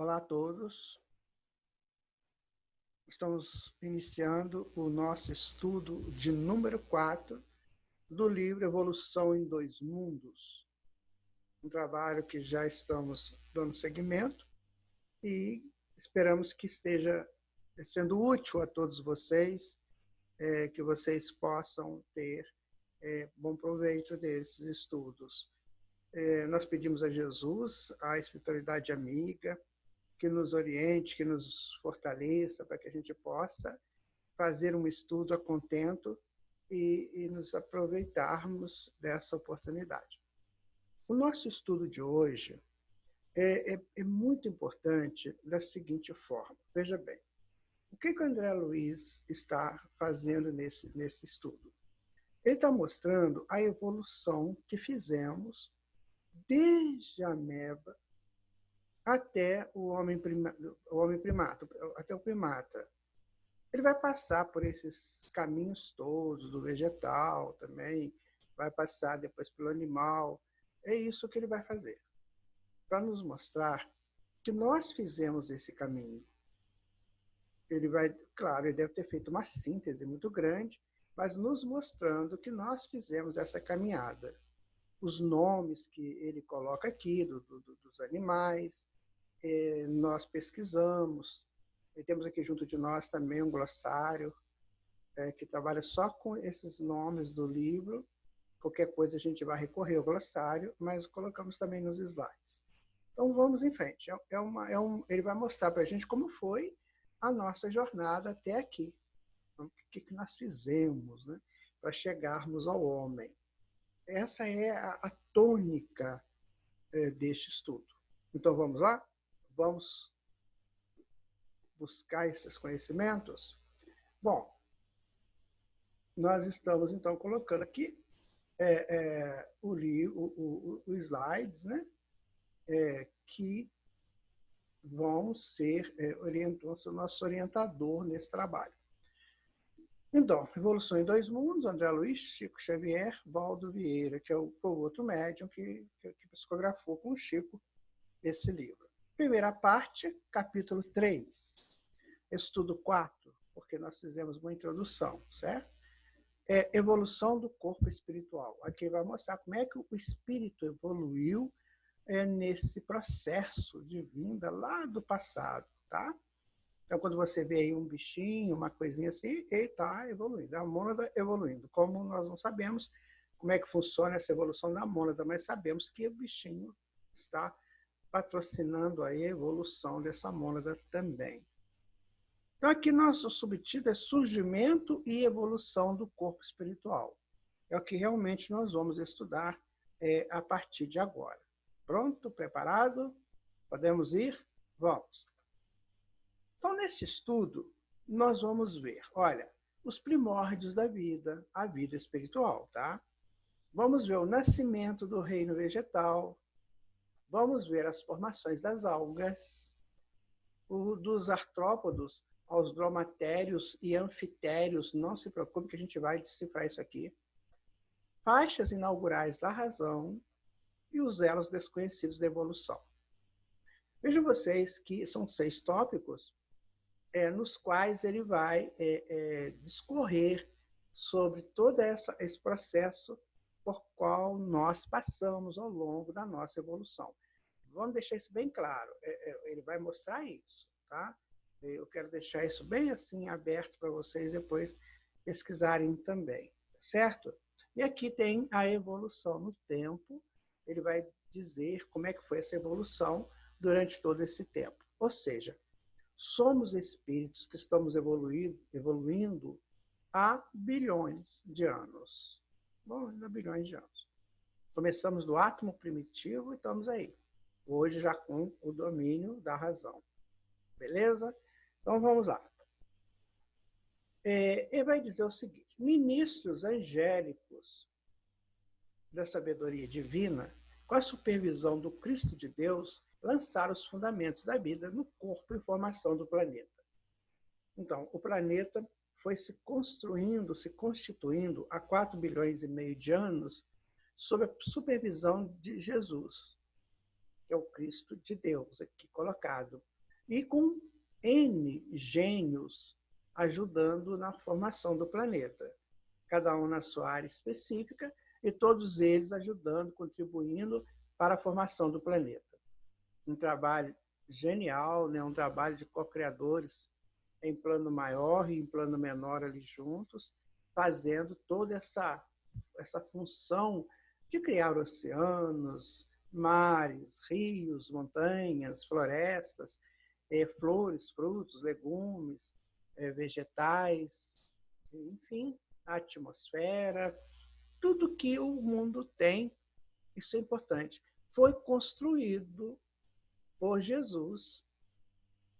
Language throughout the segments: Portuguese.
Olá a todos. Estamos iniciando o nosso estudo de número 4 do livro Evolução em Dois Mundos, um trabalho que já estamos dando seguimento e esperamos que esteja sendo útil a todos vocês, que vocês possam ter bom proveito desses estudos. Nós pedimos a Jesus, a espiritualidade amiga, que nos oriente, que nos fortaleça, para que a gente possa fazer um estudo a contento e nos aproveitarmos dessa oportunidade. O nosso estudo de hoje é muito importante da seguinte forma. Veja bem, o que o André Luiz está fazendo nesse estudo? Ele está mostrando a evolução que fizemos desde a ameba até o homem primata, até o primata. Ele vai passar por esses caminhos todos, do vegetal também, vai passar depois pelo animal. É isso que ele vai fazer, para nos mostrar que nós fizemos esse caminho. Ele vai, claro, ele deve ter feito uma síntese muito grande, mas nos mostrando que nós fizemos essa caminhada. Os nomes que ele coloca aqui, dos animais, nós pesquisamos, e temos aqui junto de nós também um glossário que trabalha só com esses nomes do livro. Qualquer coisa a gente vai recorrer ao glossário, mas colocamos também nos slides. Então vamos em frente. Ele vai mostrar para a gente como foi a nossa jornada até aqui. Então, o que nós fizemos, né, para chegarmos ao homem. Essa é a tônica deste estudo. Então vamos lá? Vamos buscar esses conhecimentos? Bom, nós estamos, então, colocando aqui os slides, né, que vão ser o nosso orientador nesse trabalho. Então, Evolução em Dois Mundos, André Luiz, Chico Xavier, Valdo Vieira, que é o outro médium que psicografou com o Chico esse livro. Primeira parte, capítulo 3, estudo 4, porque nós fizemos uma introdução, certo? Evolução do corpo espiritual. Aqui vai mostrar como é que o espírito evoluiu nesse processo de vinda lá do passado, tá? Então, quando você vê aí um bichinho, uma coisinha assim, ele está evoluindo, a mônada evoluindo. Como nós não sabemos como é que funciona essa evolução da mônada, mas sabemos que o bichinho está patrocinando a evolução dessa mônada também. Então, aqui nosso subtítulo é Surgimento e Evolução do Corpo Espiritual. É o que realmente nós vamos estudar a partir de agora. Pronto? Preparado? Podemos ir? Vamos. Então, nesse estudo, nós vamos ver, olha, os primórdios da vida, a vida espiritual, tá? Vamos ver o nascimento do reino vegetal, vamos ver as formações das algas, dos artrópodos aos dromatérios e anfitérios, não se preocupe que a gente vai decifrar isso aqui, faixas inaugurais da razão e os elos desconhecidos da evolução. Vejam vocês que são 6 tópicos nos quais ele vai discorrer sobre todo esse processo por qual nós passamos ao longo da nossa evolução. Vamos deixar isso bem claro, ele vai mostrar isso, tá? Eu quero deixar isso bem assim aberto para vocês depois pesquisarem também, certo? E aqui tem a evolução no tempo, ele vai dizer como é que foi essa evolução durante todo esse tempo. Ou seja, somos espíritos que estamos evoluindo há bilhões de anos. Bom, há bilhões de anos. Começamos do átomo primitivo e estamos aí. Hoje já com o domínio da razão. Beleza? Então vamos lá. Ele vai dizer o seguinte: ministros angélicos da sabedoria divina, com a supervisão do Cristo de Deus, lançaram os fundamentos da vida no corpo e formação do planeta. Então, o planeta foi se construindo, se constituindo há 4 bilhões e meio de anos sob a supervisão de Jesus, que é o Cristo de Deus aqui colocado. e com N gênios ajudando na formação do planeta, cada um na sua área específica, e todos eles ajudando, contribuindo para a formação do planeta. Um trabalho genial, né? Um trabalho de co-criadores em plano maior e em plano menor ali juntos, fazendo toda essa função de criar oceanos, mares, rios, montanhas, florestas, flores, frutos, legumes, vegetais, enfim, a atmosfera, tudo que o mundo tem, isso é importante, foi construído por Jesus,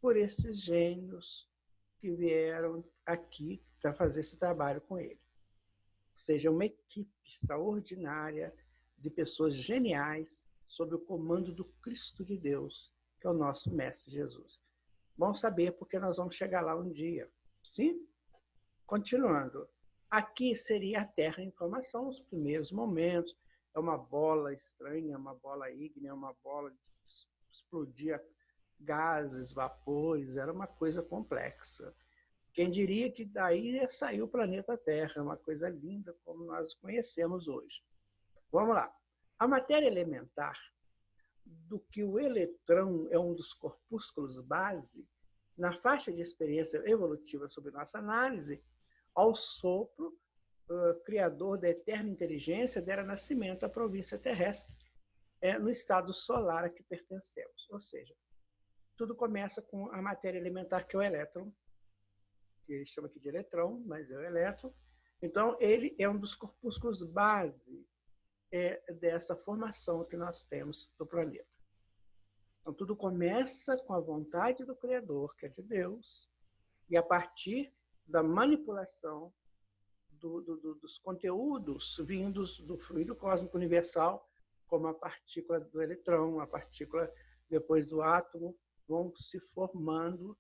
por esses gênios que vieram aqui para fazer esse trabalho com ele. Ou seja, uma equipe extraordinária de pessoas geniais sob o comando do Cristo de Deus, que é o nosso Mestre Jesus. Bom saber, porque nós vamos chegar lá um dia. Sim? Continuando. Aqui seria a Terra em formação, os primeiros momentos. É uma bola estranha, uma bola ígnea, uma bola que explodia gases, vapores, era uma coisa complexa. Quem diria que daí ia sair o planeta Terra, uma coisa linda como nós conhecemos hoje. Vamos lá. A matéria elementar, do que o eletrão é um dos corpúsculos base, na faixa de experiência evolutiva sob nossa análise, ao sopro, criador da eterna inteligência, dera nascimento à província terrestre, no estado solar a que pertencemos. Ou seja, tudo começa com a matéria elementar, que é o elétron, que ele chama aqui de eletrão, mas é o elétron. Então, ele é um dos corpúsculos base dessa formação que nós temos do planeta. Então, tudo começa com a vontade do Criador, que é de Deus, e a partir da manipulação dos conteúdos vindos do fluido cósmico universal, como a partícula do eletrão, a partícula depois do átomo, vão se formando,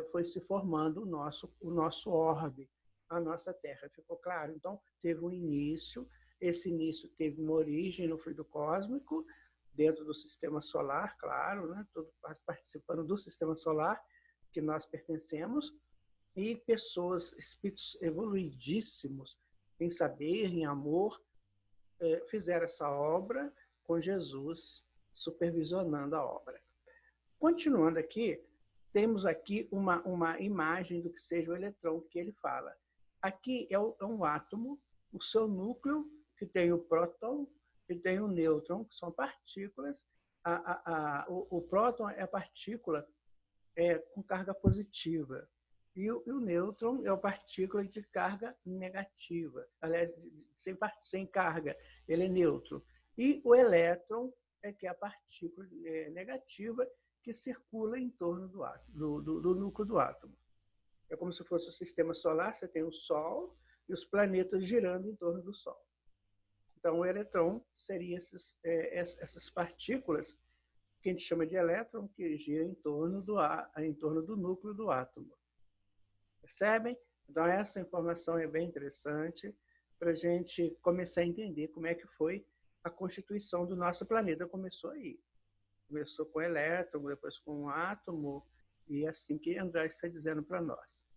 foi se formando o nosso orbe, a nossa Terra. Ficou claro? Então, teve um início, esse início teve uma origem no fluido cósmico, dentro do sistema solar, claro, né? Todo participando do sistema solar que nós pertencemos, e pessoas, espíritos evoluidíssimos em saber, em amor, fizeram essa obra com Jesus supervisionando a obra. Continuando aqui, temos aqui uma imagem do que seja o eletrão que ele fala. Aqui é um átomo, o seu núcleo, que tem o próton e tem o nêutron, que são partículas. O próton é a partícula com carga positiva. E o nêutron é a partícula de carga negativa. Aliás, sem carga, ele é neutro. E o elétron que é a partícula negativa que circula em torno do núcleo do átomo. É como se fosse o sistema solar, você tem o Sol e os planetas girando em torno do Sol. Então, o eletrão seria essas partículas que a gente chama de elétron, que giram em torno do núcleo do átomo. Percebem? Então, essa informação é bem interessante para a gente começar a entender como é que foi a constituição do nosso planeta. Começou aí. Começou com o elétron, depois com o átomo, e assim que André está dizendo para nós.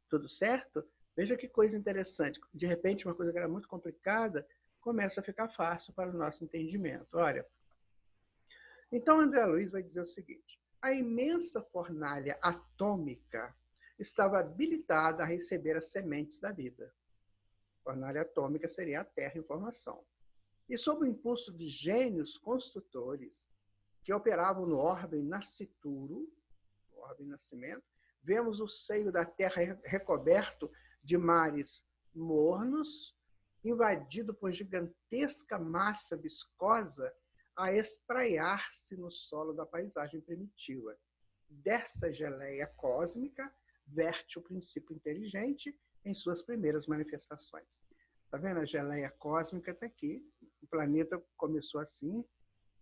Tudo certo? Veja que coisa interessante. De repente, uma coisa que era muito complicada começa a ficar fácil para o nosso entendimento. Olha, então André Luiz vai dizer o seguinte: a imensa fornalha atômica estava habilitada a receber as sementes da vida. A fornalha atômica seria a Terra em formação. E sob o impulso de gênios construtores que operavam no orbe nascituro, no orbe nascimento, vemos o seio da Terra recoberto de mares mornos, invadido por gigantesca massa viscosa a espraiar-se no solo da paisagem primitiva. Dessa geleia cósmica verte o princípio inteligente em suas primeiras manifestações. Está vendo? A geleia cósmica está aqui. O planeta começou assim,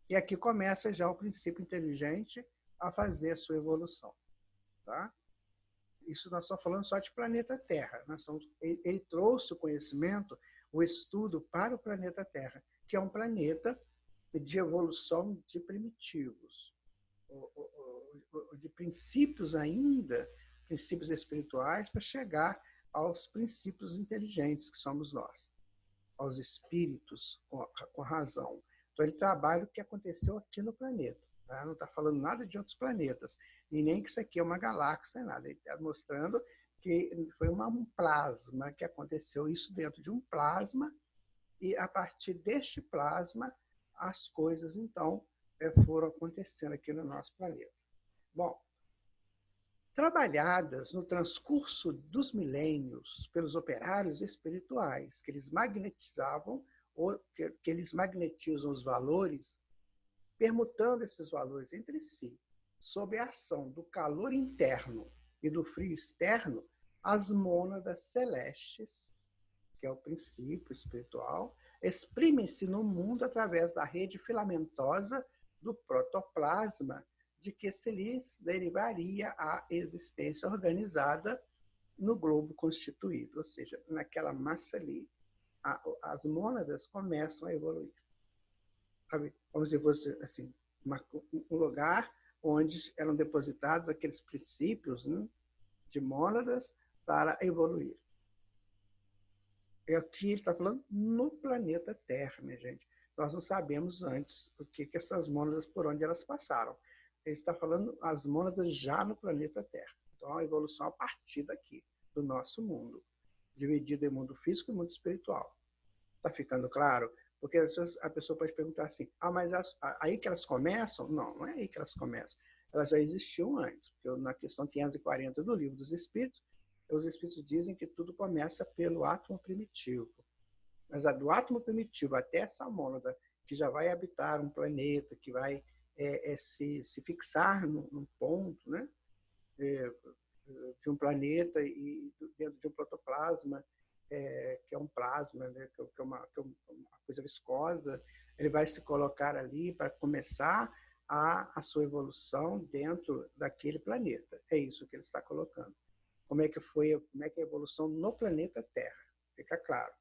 e aqui começa já o princípio inteligente a fazer a sua evolução. Tá? Isso nós estamos falando só de planeta Terra. Ele trouxe o conhecimento, o estudo para o planeta Terra, que é um planeta de evolução de primitivos. de princípios ainda, princípios espirituais, para chegar aos princípios inteligentes que somos nós, aos espíritos com razão. Então, ele trabalha o que aconteceu aqui no planeta. Tá? Não está falando nada de outros planetas, e nem que isso aqui é uma galáxia, nada. Ele está mostrando que foi um plasma que aconteceu, isso dentro de um plasma, e a partir deste plasma, as coisas, então, foram acontecendo aqui no nosso planeta. Bom, trabalhadas no transcurso dos milênios pelos operários espirituais, que eles magnetizavam, ou que eles magnetizam os valores, permutando esses valores entre si, sob a ação do calor interno e do frio externo, as mônadas celestes, que é o princípio espiritual, exprimem-se no mundo através da rede filamentosa do protoplasma, de que se lhes derivaria a existência organizada no globo constituído, ou seja, naquela massa ali, as mônadas começam a evoluir. Como se fosse assim, um lugar onde eram depositados aqueles princípios, né, de mônadas para evoluir. É o que ele está falando no planeta Terra, minha gente. Nós não sabemos antes o que essas mônadas, por onde elas passaram. Ele está falando as mônadas já no planeta Terra. Então, a evolução a partir daqui, do nosso mundo, dividido em mundo físico e mundo espiritual. Está ficando claro? Porque a pessoa pode perguntar assim, mas aí que elas começam? Não, não é aí que elas começam. Elas já existiam antes, porque na questão 540 do Livro dos Espíritos, os Espíritos dizem que tudo começa pelo átomo primitivo. Mas do átomo primitivo até essa mônada, que já vai habitar um planeta, que vai se fixar num ponto, né, de um planeta e dentro de um protoplasma, que é um plasma, né, que é uma coisa viscosa, ele vai se colocar ali para começar a sua evolução dentro daquele planeta. É isso que ele está colocando. Como é que é a evolução no planeta Terra? Fica claro.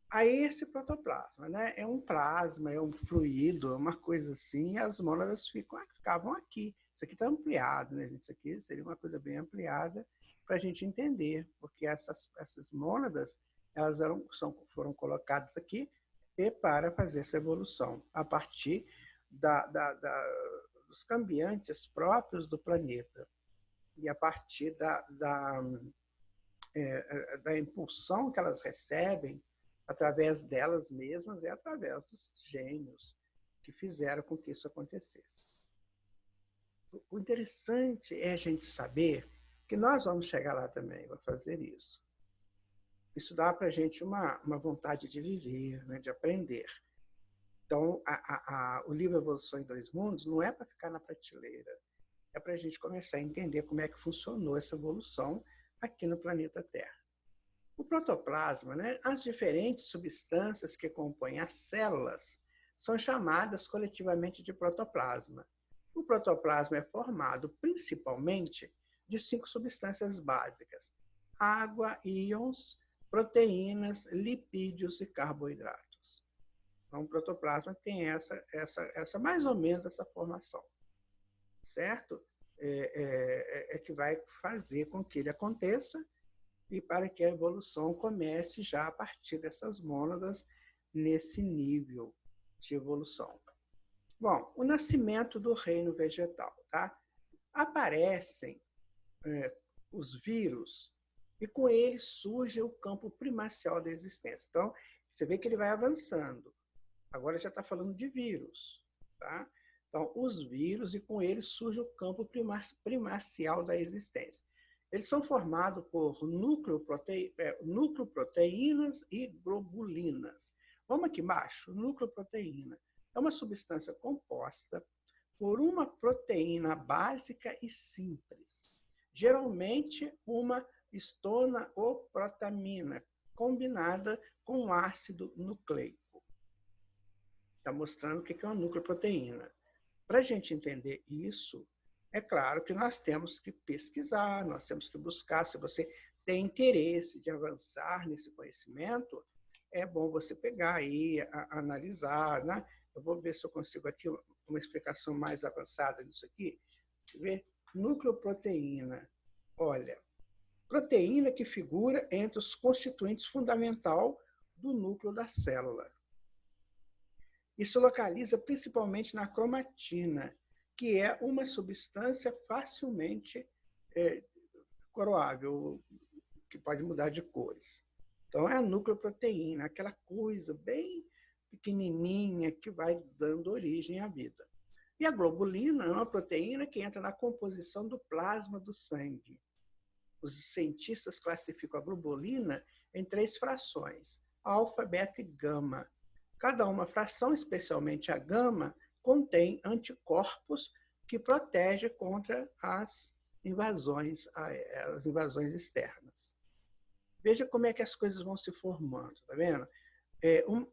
Aí esse protoplasma, né, é um plasma, é um fluido, é uma coisa assim, e as mônadas ficavam aqui. Isso aqui está ampliado, né, gente? Isso aqui seria uma coisa bem ampliada para a gente entender, porque essas mônadas, elas foram colocadas aqui para fazer essa evolução, a partir dos cambiantes próprios do planeta, e a partir da impulsão que elas recebem através delas mesmas e através dos gênios que fizeram com que isso acontecesse. O interessante é a gente saber que nós vamos chegar lá também, vamos fazer isso. Isso dá para a gente uma vontade de viver, né, de aprender. Então, o livro Evolução em Dois Mundos não é para ficar na prateleira, é para a gente começar a entender como é que funcionou essa evolução aqui no planeta Terra. O protoplasma, né, as diferentes substâncias que compõem as células são chamadas coletivamente de protoplasma. O protoplasma é formado principalmente de 5 substâncias básicas: água, íons, proteínas, lipídios e carboidratos. Então, o protoplasma tem essa mais ou menos essa formação, certo? Que vai fazer com que ele aconteça e para que a evolução comece já a partir dessas mônadas nesse nível de evolução. Bom, o nascimento do reino vegetal, tá? Aparecem os vírus e com eles surge o campo primacial da existência. Então, você vê que ele vai avançando. Agora já está falando de vírus, tá? Então, os vírus e com eles surge o campo primacial da existência. Eles são formados por nucleoproteínas e globulinas. Vamos aqui embaixo. Nucleoproteína é uma substância composta por uma proteína básica e simples, geralmente uma histona ou protamina, combinada com um ácido nucleico. Está mostrando o que é uma nucleoproteína. Para a gente entender isso, é claro que nós temos que pesquisar, nós temos que buscar. Se você tem interesse de avançar nesse conhecimento, é bom você pegar aí, analisar, né? Eu vou ver se eu consigo aqui uma explicação mais avançada disso aqui. Deixa eu ver. Nucleoproteína. Olha, proteína que figura entre os constituintes fundamental do núcleo da célula. E se localiza principalmente na cromatina, que é uma substância facilmente coroável, que pode mudar de cores. Então, é a nucleoproteína, aquela coisa bem pequenininha que vai dando origem à vida. E a globulina é uma proteína que entra na composição do plasma do sangue. Os cientistas classificam a globulina em 3 frações, alfa, beta e gama. Cada uma fração, especialmente a gama, contém anticorpos que protegem contra as invasões externas. Veja como é que as coisas vão se formando, tá vendo?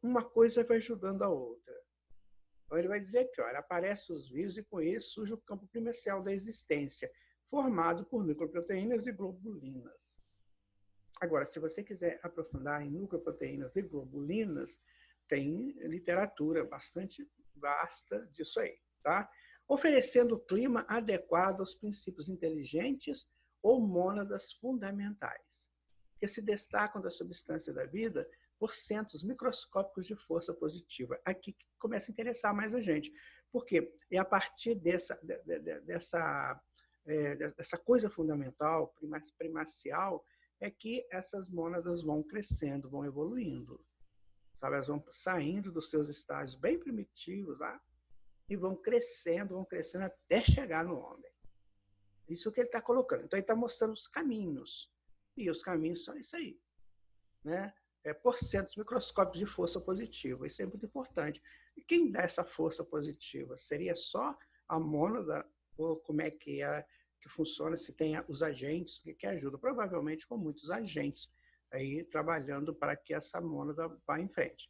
Uma coisa vai ajudando a outra. Então, ele vai dizer que, olha, aparecem os vírus e com isso surge o campo primordial da existência, formado por nucleoproteínas e globulinas. Agora, se você quiser aprofundar em nucleoproteínas e globulinas, tem literatura bastante vasta disso aí, tá? Oferecendo o clima adequado aos princípios inteligentes ou mônadas fundamentais, que se destacam da substância da vida por centros microscópicos de força positiva. Aqui começa a interessar mais a gente, porque é a partir dessa coisa fundamental, primacial, é que essas mônadas vão crescendo, vão evoluindo. Sabe? Elas vão saindo dos seus estágios bem primitivos lá, e vão crescendo até chegar no homem. Isso que ele está colocando. Então, ele está mostrando os caminhos. E os caminhos são isso aí, né? Porcentos microscópicos de força positiva. Isso é muito importante. E quem dá essa força positiva? Seria só a mônada? Ou como é que funciona? Se tem os agentes que ajudam? Provavelmente com muitos agentes aí trabalhando para que essa mônada vá em frente.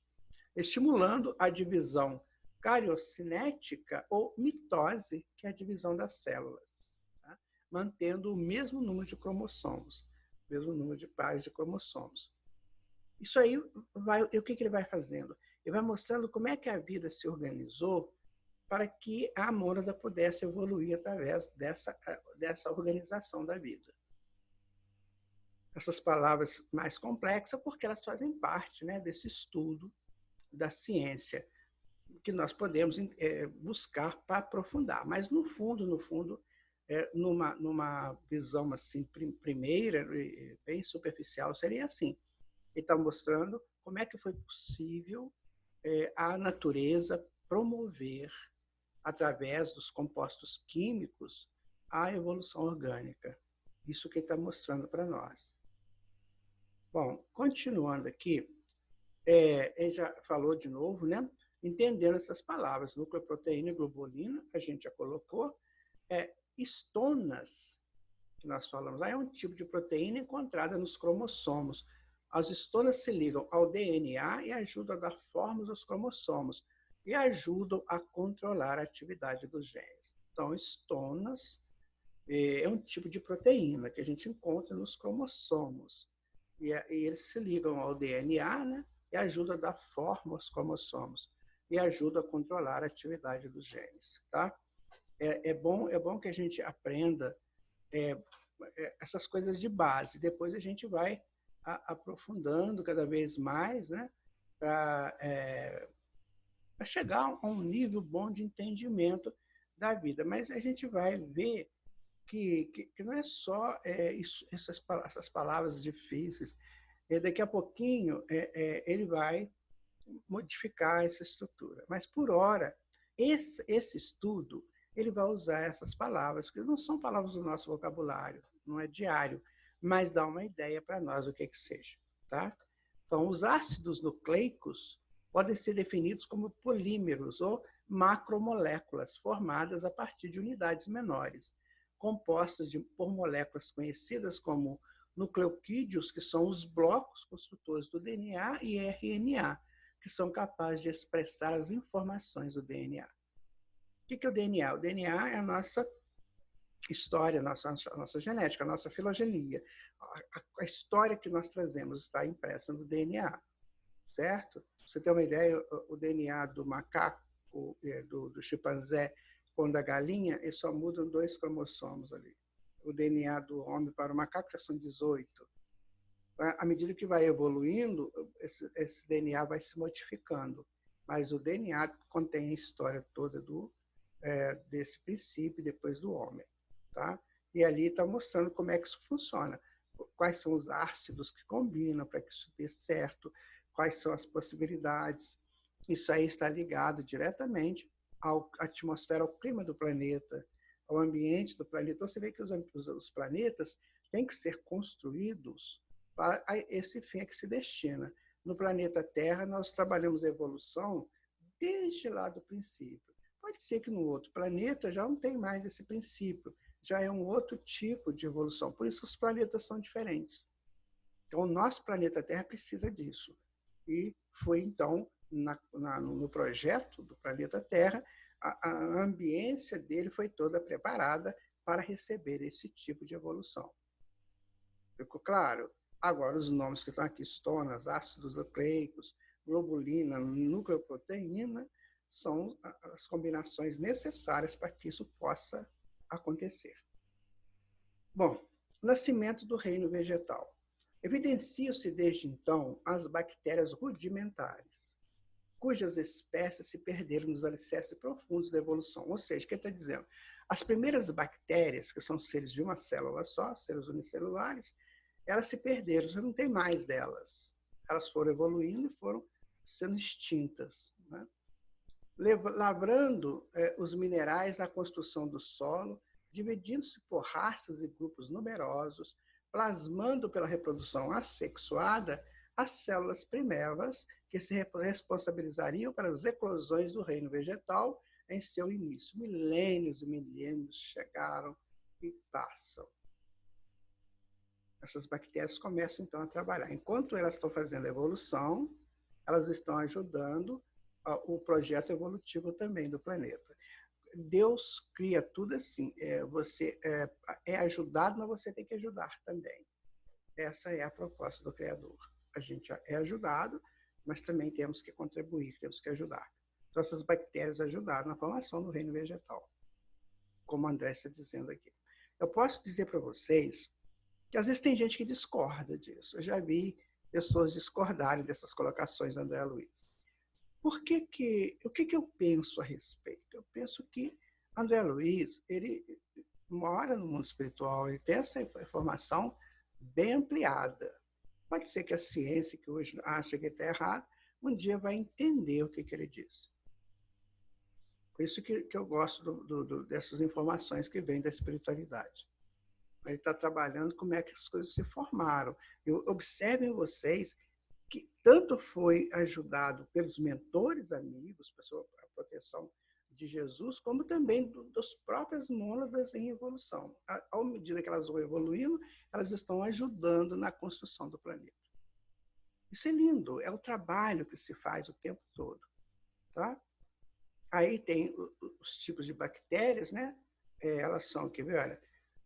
Estimulando a divisão cariocinética ou mitose, que é a divisão das células, tá? Mantendo o mesmo número de cromossomos, o mesmo número de pares de cromossomos. Isso aí, o que ele vai fazendo? Ele vai mostrando como é que a vida se organizou para que a mônada pudesse evoluir através dessa organização da vida. Essas palavras mais complexas, porque elas fazem parte, né, desse estudo da ciência, que nós podemos buscar para aprofundar. Mas, no fundo, numa visão assim, primeira, bem superficial, seria assim. Ele está mostrando como é que foi possível a natureza promover, através dos compostos químicos, a evolução orgânica. Isso que ele está mostrando para nós. Bom, continuando aqui, ele já falou de novo, né? Entendendo essas palavras, nucleoproteína e globulina, a gente já colocou. Estonas, que nós falamos, é um tipo de proteína encontrada nos cromossomos. As estonas se ligam ao DNA e ajudam a dar formas aos cromossomos e ajudam a controlar a atividade dos genes. Então, estonas é um tipo de proteína que a gente encontra nos cromossomos. E eles se ligam ao DNA, né? E ajudam a dar forma aos cromossomos e ajuda a controlar a atividade dos genes, tá? É bom que a gente aprenda essas coisas de base. Depois a gente vai aprofundando cada vez mais, né? Para chegar a um nível bom de entendimento da vida. Mas a gente vai ver que não é só essas palavras difíceis. Daqui a pouquinho ele vai modificar essa estrutura. Mas, por hora, esse estudo ele vai usar essas palavras, que não são palavras do nosso vocabulário, não é diário, mas dá uma ideia para nós o que seja. Tá? Então, os ácidos nucleicos podem ser definidos como polímeros ou macromoléculas formadas a partir de unidades menores, compostas por moléculas conhecidas como nucleotídeos, que são os blocos construtores do DNA, e RNA, que são capazes de expressar as informações do DNA. O que é o DNA? O DNA é a nossa história, a nossa genética, a nossa filogenia. A história que nós trazemos está impressa no DNA, certo? Você tem uma ideia, o DNA do macaco, do chimpanzé com o da galinha, eles só mudam 2 cromossomos ali. O DNA do homem para o macaco já são 18. À medida que vai evoluindo, esse DNA vai se modificando. Mas o DNA contém a história toda desse princípio, depois do homem. Tá? E ali está mostrando como é que isso funciona. Quais são os ácidos que combinam para que isso dê certo, quais são as possibilidades. Isso aí está ligado diretamente à atmosfera, ao clima do planeta, ao ambiente do planeta. Então, você vê que os planetas têm que ser construídos para esse fim a que se destina. No planeta Terra, nós trabalhamos a evolução desde lá do princípio. Pode ser que no outro planeta já não tem mais esse princípio, já é um outro tipo de evolução. Por isso que os planetas são diferentes. Então, o nosso planeta Terra precisa disso. E foi, então, no projeto do planeta Terra, a ambiência dele foi toda preparada para receber esse tipo de evolução. Ficou claro? Agora, os nomes que estão aqui, estonas, ácidos nucleicos, globulina, nucleoproteína, são as combinações necessárias para que isso possa acontecer. Bom, nascimento do reino vegetal. Evidenciam-se desde então as bactérias rudimentares, cujas espécies se perderam nos alicerces profundos da evolução. Ou seja, o que ele está dizendo? As primeiras bactérias, que são seres de uma célula só, seres unicelulares, elas se perderam, você não tem mais delas. Elas foram evoluindo e foram sendo extintas, né? Lavrando os minerais na construção do solo, dividindo-se por raças e grupos numerosos, plasmando pela reprodução assexuada as células primevas que se responsabilizariam para as eclosões do reino vegetal em seu início. Milênios e milênios chegaram e passam. Essas bactérias começam, então, a trabalhar. Enquanto elas estão fazendo a evolução, elas estão ajudando o projeto evolutivo também do planeta. Deus cria tudo assim. Você é ajudado, mas você tem que ajudar também. Essa é a proposta do Criador. A gente é ajudado, mas também temos que contribuir, temos que ajudar. Então, essas bactérias ajudaram na formação do reino vegetal, como o André está dizendo aqui. Eu posso dizer para vocês que às vezes tem gente que discorda disso. Eu já vi pessoas discordarem dessas colocações do André Luiz. O que eu penso a respeito? Eu penso que André Luiz, ele mora no mundo espiritual, ele tem essa informação bem ampliada. Pode ser que a ciência, que hoje acha que está errado, um dia vai entender o que ele diz. Por isso que eu gosto dessas informações que vêm da espiritualidade. Ele está trabalhando como é que as coisas se formaram. Observem vocês que tanto foi ajudado pelos mentores amigos, pela proteção de Jesus, como também das próprias mônadas em evolução. À medida que elas vão evoluindo, elas estão ajudando na construção do planeta. Isso é lindo, é o trabalho que se faz o tempo todo. Tá? Aí tem os tipos de bactérias, né? Elas são, quer ver, olha,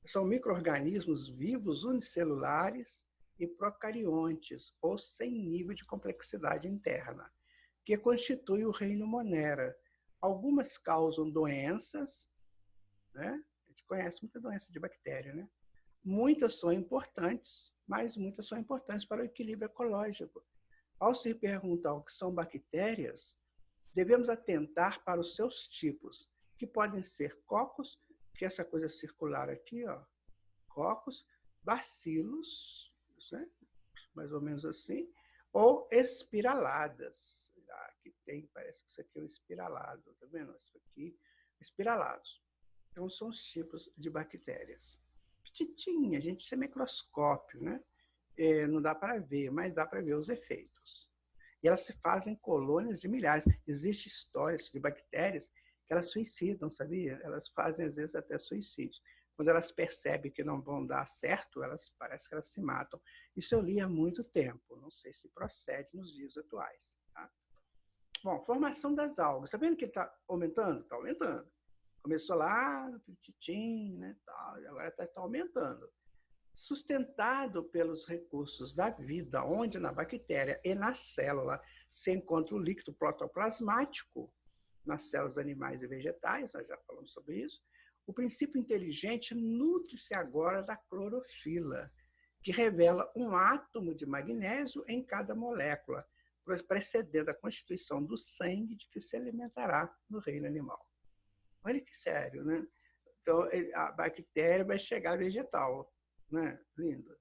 são micro-organismos vivos unicelulares e procariontes, ou sem nível de complexidade interna, que constituem o reino Monera. Algumas causam doenças, né? A gente conhece muita doença de bactéria, né? Muitas são importantes, mas muitas são importantes para o equilíbrio ecológico. Ao se perguntar o que são bactérias, devemos atentar para os seus tipos, que podem ser cocos, que é essa coisa circular aqui, ó, cocos, bacilos, né? Mais ou menos assim, ou espiraladas. Aqui tem, parece que isso aqui é um espiralado, tá vendo? Isso aqui, espiralados. Então, são os tipos de bactérias. Petitinha, a gente chama microscópio, né? Não dá para ver, mas dá para ver os efeitos. E elas se fazem colônias de milhares. Existem histórias de bactérias que elas suicidam, sabia? Elas fazem, às vezes, até suicídios. Quando elas percebem que não vão dar certo, parece que elas se matam. Isso eu li há muito tempo, não sei se procede nos dias atuais. Tá? Bom, formação das algas. Está vendo que está aumentando? Está aumentando. Começou lá no pititim, né, tal, agora está aumentando. Sustentado pelos recursos da vida, onde na bactéria e na célula se encontra o líquido protoplasmático, nas células animais e vegetais, nós já falamos sobre isso. O princípio inteligente nutre-se agora da clorofila, que revela um átomo de magnésio em cada molécula, precedendo a constituição do sangue de que se alimentará no reino animal. Olha que sério, né? Então, a bactéria vai chegar vegetal, né? Lindo.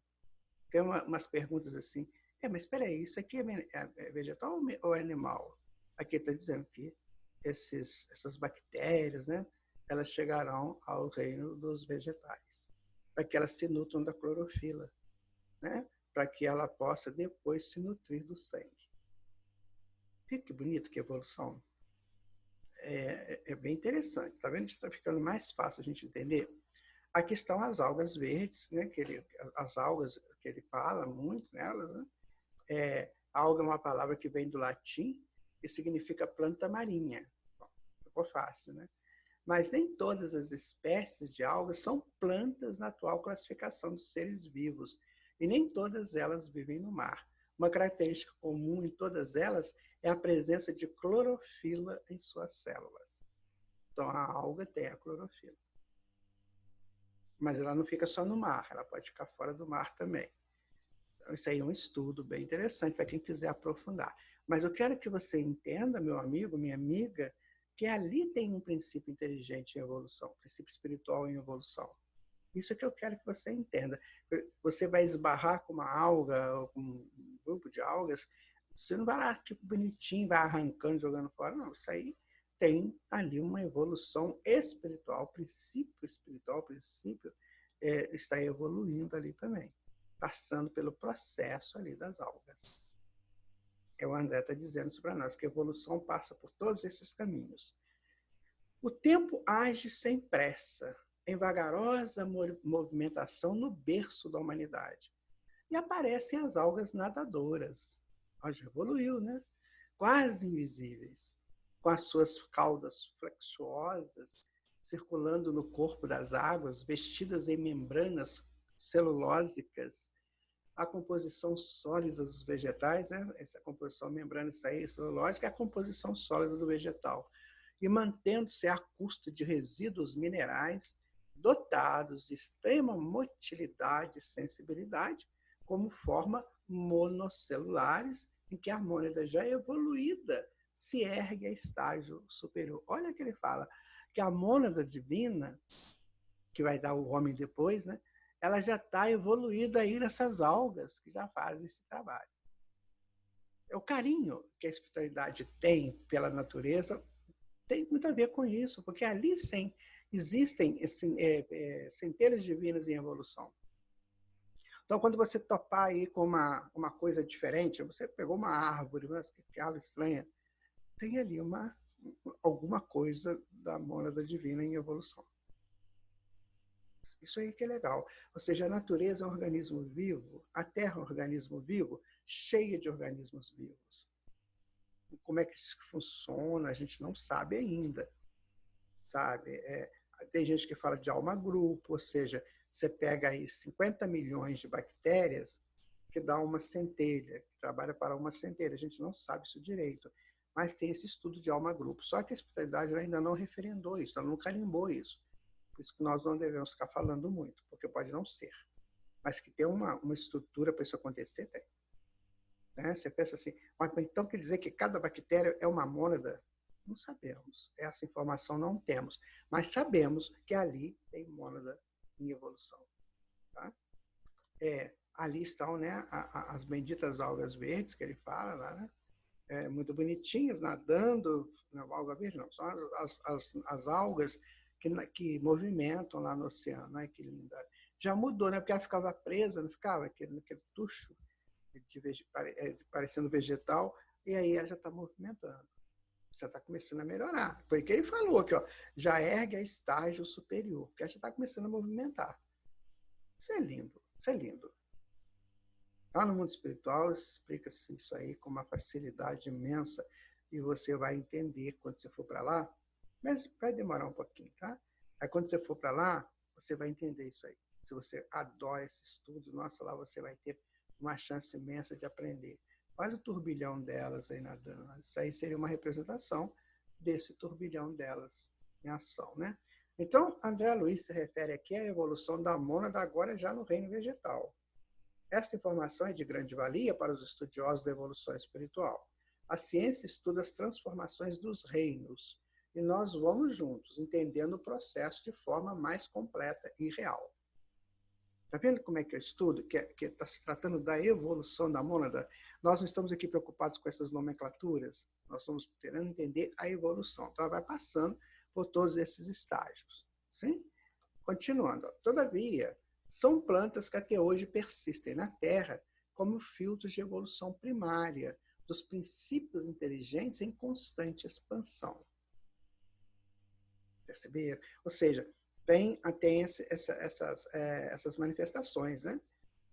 Tem umas perguntas assim, mas espera aí, isso aqui é vegetal ou é animal? Aqui está dizendo que essas bactérias, né, elas chegarão ao reino dos vegetais, para que elas se nutram da clorofila, né, para que ela possa depois se nutrir do sangue. Que bonito, que evolução. É bem interessante. Está vendo que está ficando mais fácil a gente entender? Aqui estão as algas verdes, né, as algas que ele fala muito nelas, né? Alga é uma palavra que vem do latim e significa planta marinha. Bom, ficou fácil, né? Mas nem todas as espécies de algas são plantas na atual classificação dos seres vivos, e nem todas elas vivem no mar. Uma característica comum em todas elas é a presença de clorofila em suas células. Então, a alga tem a clorofila. Mas ela não fica só no mar, ela pode ficar fora do mar também. Então, isso aí é um estudo bem interessante para quem quiser aprofundar. Mas eu quero que você entenda, meu amigo, minha amiga, que ali tem um princípio inteligente em evolução, um princípio espiritual em evolução. Isso é que eu quero que você entenda. Você vai esbarrar com uma alga, ou com um grupo de algas, você não vai lá, tipo, bonitinho, vai arrancando, jogando fora. Não, isso aí tem ali uma evolução espiritual, princípio espiritual, princípio está evoluindo ali também, passando pelo processo ali das algas. O André está dizendo isso para nós, que a evolução passa por todos esses caminhos. O tempo age sem pressa, em vagarosa movimentação no berço da humanidade. E aparecem as algas nadadoras. Já evoluiu, né? Quase invisíveis, com as suas caudas flexuosas, circulando no corpo das águas, vestidas em membranas celulósicas. A composição sólida dos vegetais, né? Essa composição membrana celulósica é a composição sólida do vegetal, e mantendo-se à custa de resíduos minerais dotados de extrema motilidade e sensibilidade, como forma monocelulares, em que a mônada já evoluída se ergue a estágio superior. Olha que ele fala, que a mônada divina, que vai dar o homem depois, né, ela já está evoluída aí nessas algas que já fazem esse trabalho. O carinho que a espiritualidade tem pela natureza tem muito a ver com isso, porque ali sim existem centelhas divinas em evolução. Então, quando você topar aí com uma coisa diferente, você pegou uma árvore, mas que árvore estranha, tem ali alguma coisa da mônada divina em evolução. Isso aí que é legal. Ou seja, a natureza é um organismo vivo, a Terra é um organismo vivo, cheia de organismos vivos. Como é que isso funciona, a gente não sabe ainda. Sabe? Tem gente que fala de alma-grupo, ou seja, você pega aí 50 milhões de bactérias que dá uma centelha, que trabalha para uma centelha. A gente não sabe isso direito, mas tem esse estudo de alma-grupo. Só que a espiritualidade ainda não referendou isso, ela não carimbou isso. Por isso que nós não devemos ficar falando muito, porque pode não ser. Mas que tem uma estrutura para isso acontecer, tem. Né? Você pensa assim, mas então quer dizer que cada bactéria é uma mônada? Não sabemos. Essa informação não temos. Mas sabemos que ali tem mônada em evolução. Tá? Ali estão, né, as benditas algas verdes que ele fala lá, né? Muito bonitinhas, nadando. Não, alga verde não, são as algas que movimentam lá no oceano. Né? Que linda. Já mudou, né? Porque ela ficava presa, não ficava? Aquele tucho parecendo vegetal, e aí ela já está movimentando. Já está começando a melhorar. Foi o que ele falou aqui, ó, já ergue a estágio superior, porque ela já está começando a movimentar. Isso é lindo, isso é lindo. Lá no mundo espiritual, explica-se isso aí com uma facilidade imensa, e você vai entender quando você for para lá, mas vai demorar um pouquinho, tá? Aí quando você for para lá, você vai entender isso aí. Se você adora esse estudo, nossa, lá você vai ter uma chance imensa de aprender. Olha o turbilhão delas aí nadando. Isso aí seria uma representação desse turbilhão delas em ação, né? Então, André Luiz se refere aqui à evolução da mônada agora já no reino vegetal. Esta informação é de grande valia para os estudiosos da evolução espiritual. A ciência estuda as transformações dos reinos, e nós vamos juntos, entendendo o processo de forma mais completa e real. Está vendo como é que eu estudo? Que está se tratando da evolução da mônada. Nós não estamos aqui preocupados com essas nomenclaturas, nós estamos querendo entender a evolução. Então, ela vai passando por todos esses estágios. Sim? Continuando. Todavia, são plantas que até hoje persistem na Terra como filtros de evolução primária dos princípios inteligentes em constante expansão. Perceberam? Ou seja, tem essas manifestações, né?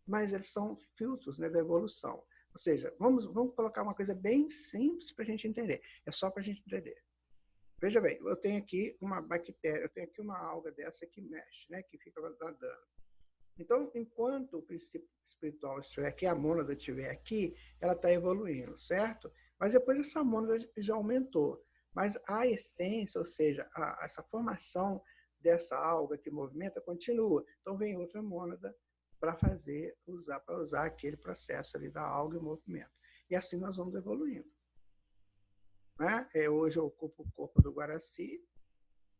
Mas eles são filtros, né, da evolução. Ou seja, vamos colocar uma coisa bem simples para a gente entender. É só para a gente entender. Veja bem, eu tenho aqui uma bactéria, eu tenho aqui uma alga dessa que mexe, né, que fica nadando. Então, enquanto o princípio espiritual estiver aqui, a mônada estiver aqui, ela está evoluindo, certo? Mas depois essa mônada já aumentou. Mas a essência, ou seja, essa formação dessa alga que movimenta continua. Então, vem outra mônada para usar aquele processo ali da alga em movimento. E assim nós vamos evoluindo. Né? Hoje eu ocupo o corpo do Guaraci,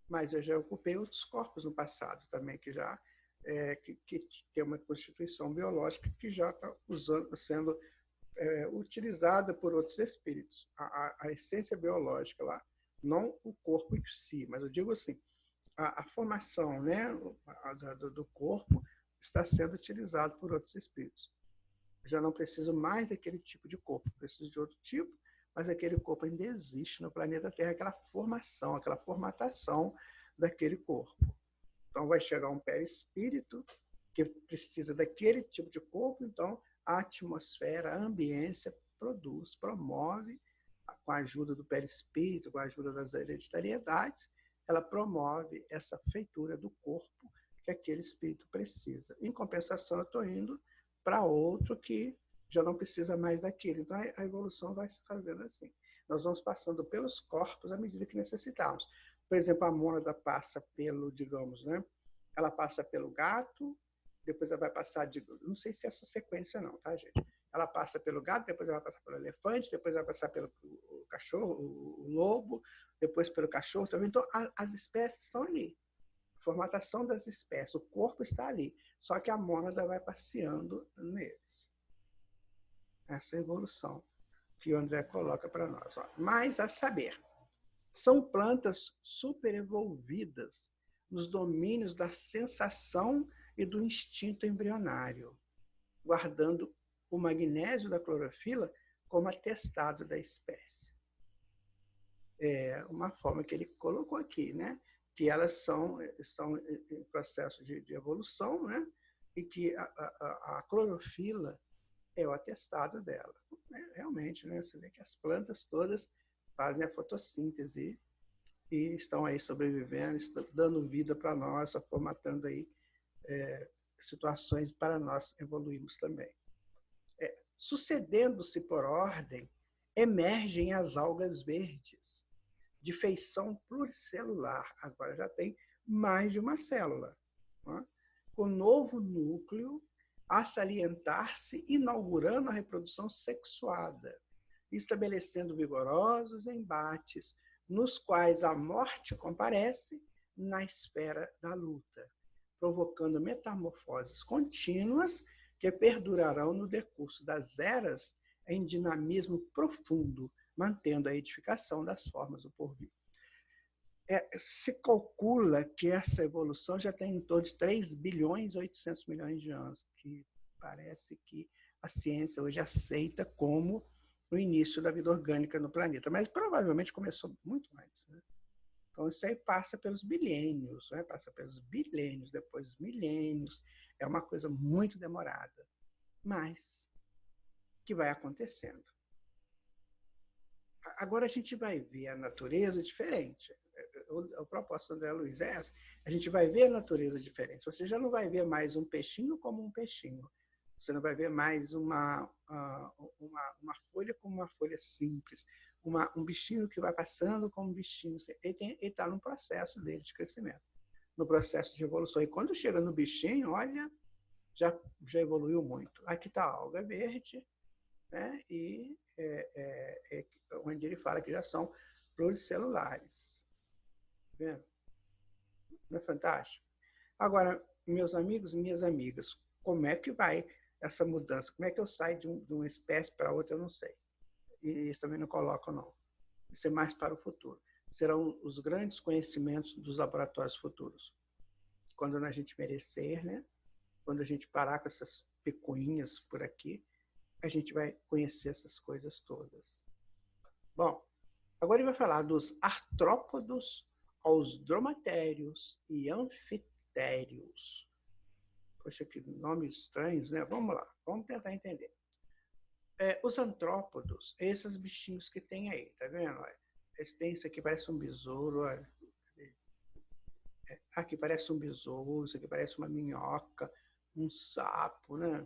mas eu já ocupei outros corpos no passado também, que já que tem uma constituição biológica que já está sendo utilizada por outros espíritos. A essência biológica lá, não o corpo em si, mas eu digo assim, a formação, né, do corpo está sendo utilizado por outros espíritos. Já não preciso mais daquele tipo de corpo, preciso de outro tipo, mas aquele corpo ainda existe no planeta Terra, aquela formação, aquela formatação daquele corpo. Então, vai chegar um perispírito que precisa daquele tipo de corpo, então a atmosfera, a ambiência promove, com a ajuda do perispírito, com a ajuda das hereditariedades, ela promove essa feitura do corpo que aquele espírito precisa. Em compensação, eu estou indo para outro que já não precisa mais daquele. Então, a evolução vai se fazendo assim. Nós vamos passando pelos corpos à medida que necessitamos. Por exemplo, a mônada passa pelo, digamos, né? Ela passa pelo gato, depois ela vai passar, não sei se é essa sequência não, tá, gente? Ela passa pelo gato, depois ela vai passar pelo elefante, depois ela vai passar pelo cachorro, o lobo, depois pelo cachorro também. Então, as espécies estão ali. A formatação das espécies, o corpo está ali. Só que a mônada vai passeando neles. Essa é a evolução que o André coloca para nós. Ó. Mas, a saber, são plantas superevolvidas nos domínios da sensação e do instinto embrionário, guardando o magnésio da clorofila como atestado da espécie. É uma forma que ele colocou aqui, né? Que elas estão em processo de evolução, né? E que a clorofila é o atestado dela. Realmente, né? Você vê que as plantas todas fazem a fotossíntese e estão aí sobrevivendo, estão dando vida para nós, formatando aí situações para nós evoluirmos também. Sucedendo-se por ordem, emergem as algas verdes, de feição pluricelular. Agora já tem mais de uma célula, né? Com novo núcleo a salientar-se, inaugurando a reprodução sexuada, estabelecendo vigorosos embates, nos quais a morte comparece na esfera da luta, provocando metamorfoses contínuas que perdurarão no decurso das eras em dinamismo profundo, mantendo a edificação das formas do porvir. Se calcula que essa evolução já tem em torno de 3 bilhões e 800 milhões de anos, que parece que a ciência hoje aceita como o início da vida orgânica no planeta, mas provavelmente começou muito antes, né? Então, isso aí passa pelos bilênios, né? Passa pelos bilênios, depois milênios, é uma coisa muito demorada, mas que vai acontecendo. Agora a gente vai ver a natureza diferente. O propósito do André Luiz é essa. A gente vai ver a natureza diferente. Você já não vai ver mais um peixinho como um peixinho. Você não vai ver mais uma folha como uma folha simples. um bichinho que vai passando como um bichinho. Ele está no processo dele de crescimento, no processo de evolução. E quando chega no bichinho, olha, já evoluiu muito. Aqui está a alga verde, né? E onde ele fala que já são pluricelulares. Tá vendo? Não é fantástico? Agora, meus amigos e minhas amigas, como é que vai essa mudança? Como é que eu saio de uma espécie para outra? Eu não sei. E isso também não coloco, não. Isso é mais para o futuro. Serão os grandes conhecimentos dos laboratórios futuros. Quando a gente merecer, né? Quando a gente parar com essas picuinhas por aqui, a gente vai conhecer essas coisas todas. Bom, agora ele vai falar dos artrópodos, aos dromatérios e anfitérios. Poxa, que nomes estranhos, né? Vamos lá, vamos tentar entender. Os antrópodos, esses bichinhos que tem aí, tá vendo? Eles têm isso aqui, parece um besouro, olha. Aqui parece um besouro, isso aqui parece uma minhoca, um sapo, né?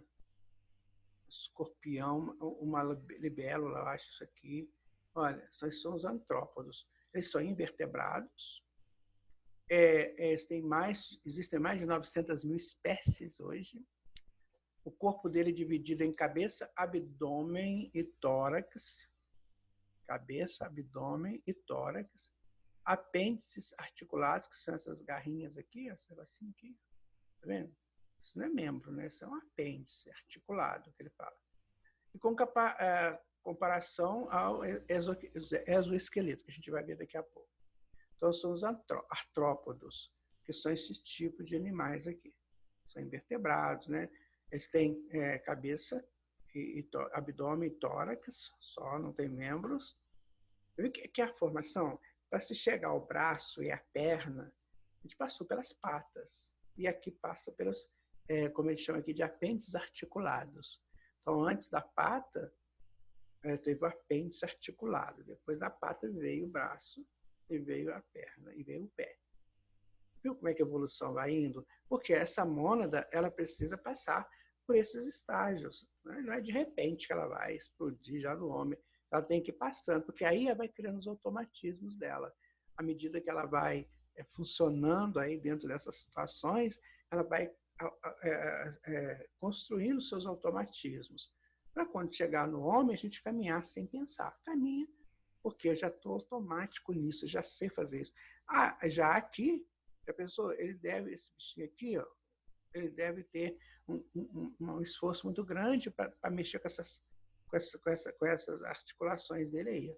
Escorpião, uma libélula, eu acho isso aqui. Olha, esses são os antrópodos. Eles são invertebrados. Existem mais de 900 mil espécies hoje. O corpo dele é dividido em cabeça, abdômen e tórax. Cabeça, abdômen e tórax. Apêndices articulados, que são essas garrinhas aqui, esse negocinho aqui. Tá vendo? Isso não é membro, né? Isso é um apêndice articulado, que ele fala. E com comparação ao exoesqueleto, que a gente vai ver daqui a pouco. Então, são os artrópodos, que são esses tipos de animais aqui. São invertebrados, né? Eles têm cabeça, abdômen e tórax, só, não tem membros. O que é a formação? Para se chegar ao braço e à perna, a gente passou pelas patas. E aqui passa pelos, como eles chamam aqui, de apêndices articulados. Então, antes da pata, teve o apêndice articulado. Depois da pata veio o braço, e veio a perna, e veio o pé. Viu como é que a evolução vai indo? Porque essa mônada, ela precisa passar por esses estágios. Né? Não é de repente que ela vai explodir já no homem. Ela tem que ir passando, porque aí ela vai criando os automatismos dela. À medida que ela vai funcionando aí dentro dessas situações, ela vai construindo seus automatismos. Para quando chegar no homem, a gente caminhar sem pensar. Caminha, porque eu já estou automático nisso, já sei fazer isso. Já aqui, já pensou, esse bichinho aqui, ó, ele deve ter um esforço muito grande para mexer com essas articulações dele aí.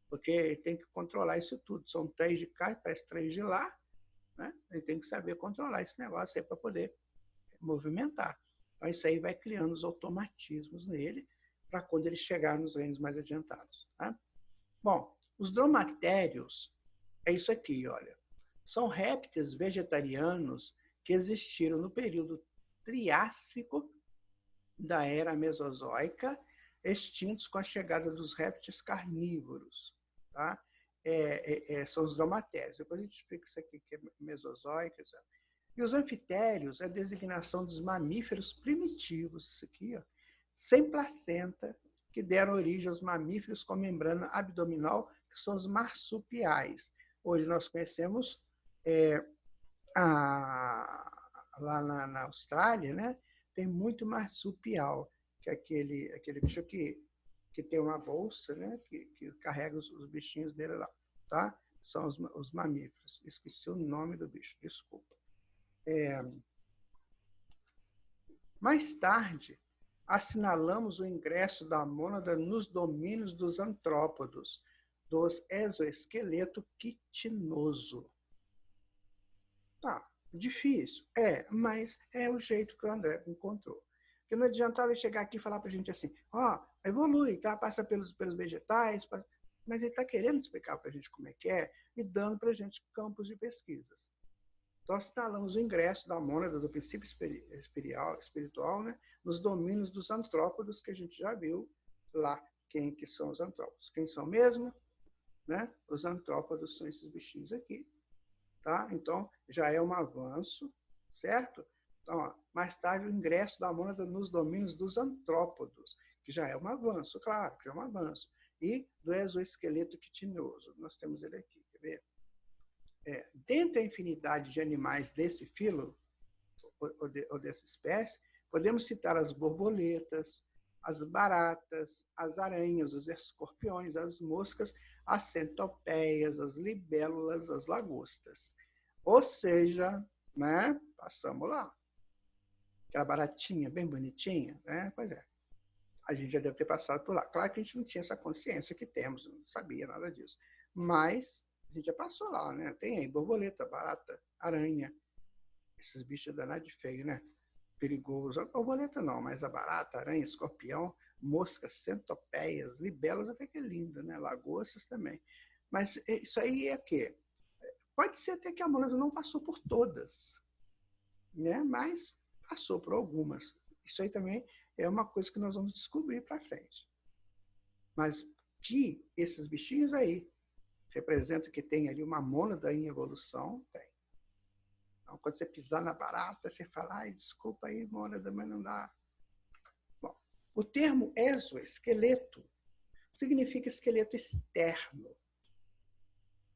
Porque ele tem que controlar isso tudo. São 3 de cá, parece 3 de lá. Né? Ele tem que saber controlar esse negócio aí para poder movimentar. Então, isso aí vai criando os automatismos nele para quando ele chegar nos reinos mais adiantados. Tá? Bom, os dromactérios é isso aqui, olha. São répteis vegetarianos que existiram no período Triássico da Era Mesozoica, extintos com a chegada dos répteis carnívoros. Tá? São os dromatérios. Depois a gente explica isso aqui, que é Mesozoica. Sabe? E os anfitérios é a designação dos mamíferos primitivos, isso aqui, ó, sem placenta, que deram origem aos mamíferos com membrana abdominal, que são os marsupiais. Hoje nós conhecemos lá na Austrália, né, tem muito marsupial, que é aquele bicho que tem uma bolsa, né, que carrega os bichinhos dele lá. Tá? São os mamíferos. Esqueci o nome do bicho, desculpa. Mais tarde, assinalamos o ingresso da mônada nos domínios dos antrópodos, dos exoesqueleto quitinoso. Tá, difícil. Mas é o jeito que o André encontrou. Porque não adiantava ele chegar aqui e falar para a gente assim, evolui, tá? Passa pelos vegetais, mas ele está querendo explicar para a gente como é que é e dando para a gente campos de pesquisas. Então, assinalamos o ingresso da mônada do princípio espiritual, né, nos domínios dos antrópodos, que a gente já viu lá quem que são os antrópodos. Quem são mesmo? Né? Os antrópodos são esses bichinhos aqui. Tá? Então, já é um avanço, certo? Então, mais tarde, o ingresso da mônada nos domínios dos antrópodos, que já é um avanço, claro, que já é um avanço. E do exoesqueleto quitinoso. Nós temos ele aqui, quer ver? Dentre a infinidade de animais desse filo, ou dessa espécie, podemos citar as borboletas, as baratas, as aranhas, os escorpiões, as moscas, as centopeias, as libélulas, as lagostas. Ou seja, né, passamos lá. Aquela baratinha, bem bonitinha, né? Pois é. A gente já deve ter passado por lá. Claro que a gente não tinha essa consciência que temos, não sabia nada disso. Mas a gente já passou lá, né? Tem aí borboleta, barata, aranha. Esses bichos danados de feio, né? Perigoso. A borboleta não, mas a barata, aranha, escorpião, moscas, centopeias, libélulas, até que é linda, né? Lagostas também. Mas isso aí é o quê? Pode ser até que a Mônada não passou por todas, né? Mas passou por algumas. Isso aí também é uma coisa que nós vamos descobrir para frente. Mas que esses bichinhos aí representam que tem ali uma mônada em evolução, tem. Então, quando você pisar na barata, você fala, ai, desculpa aí, mônada, mas não dá. Bom, o termo exoesqueleto significa esqueleto externo,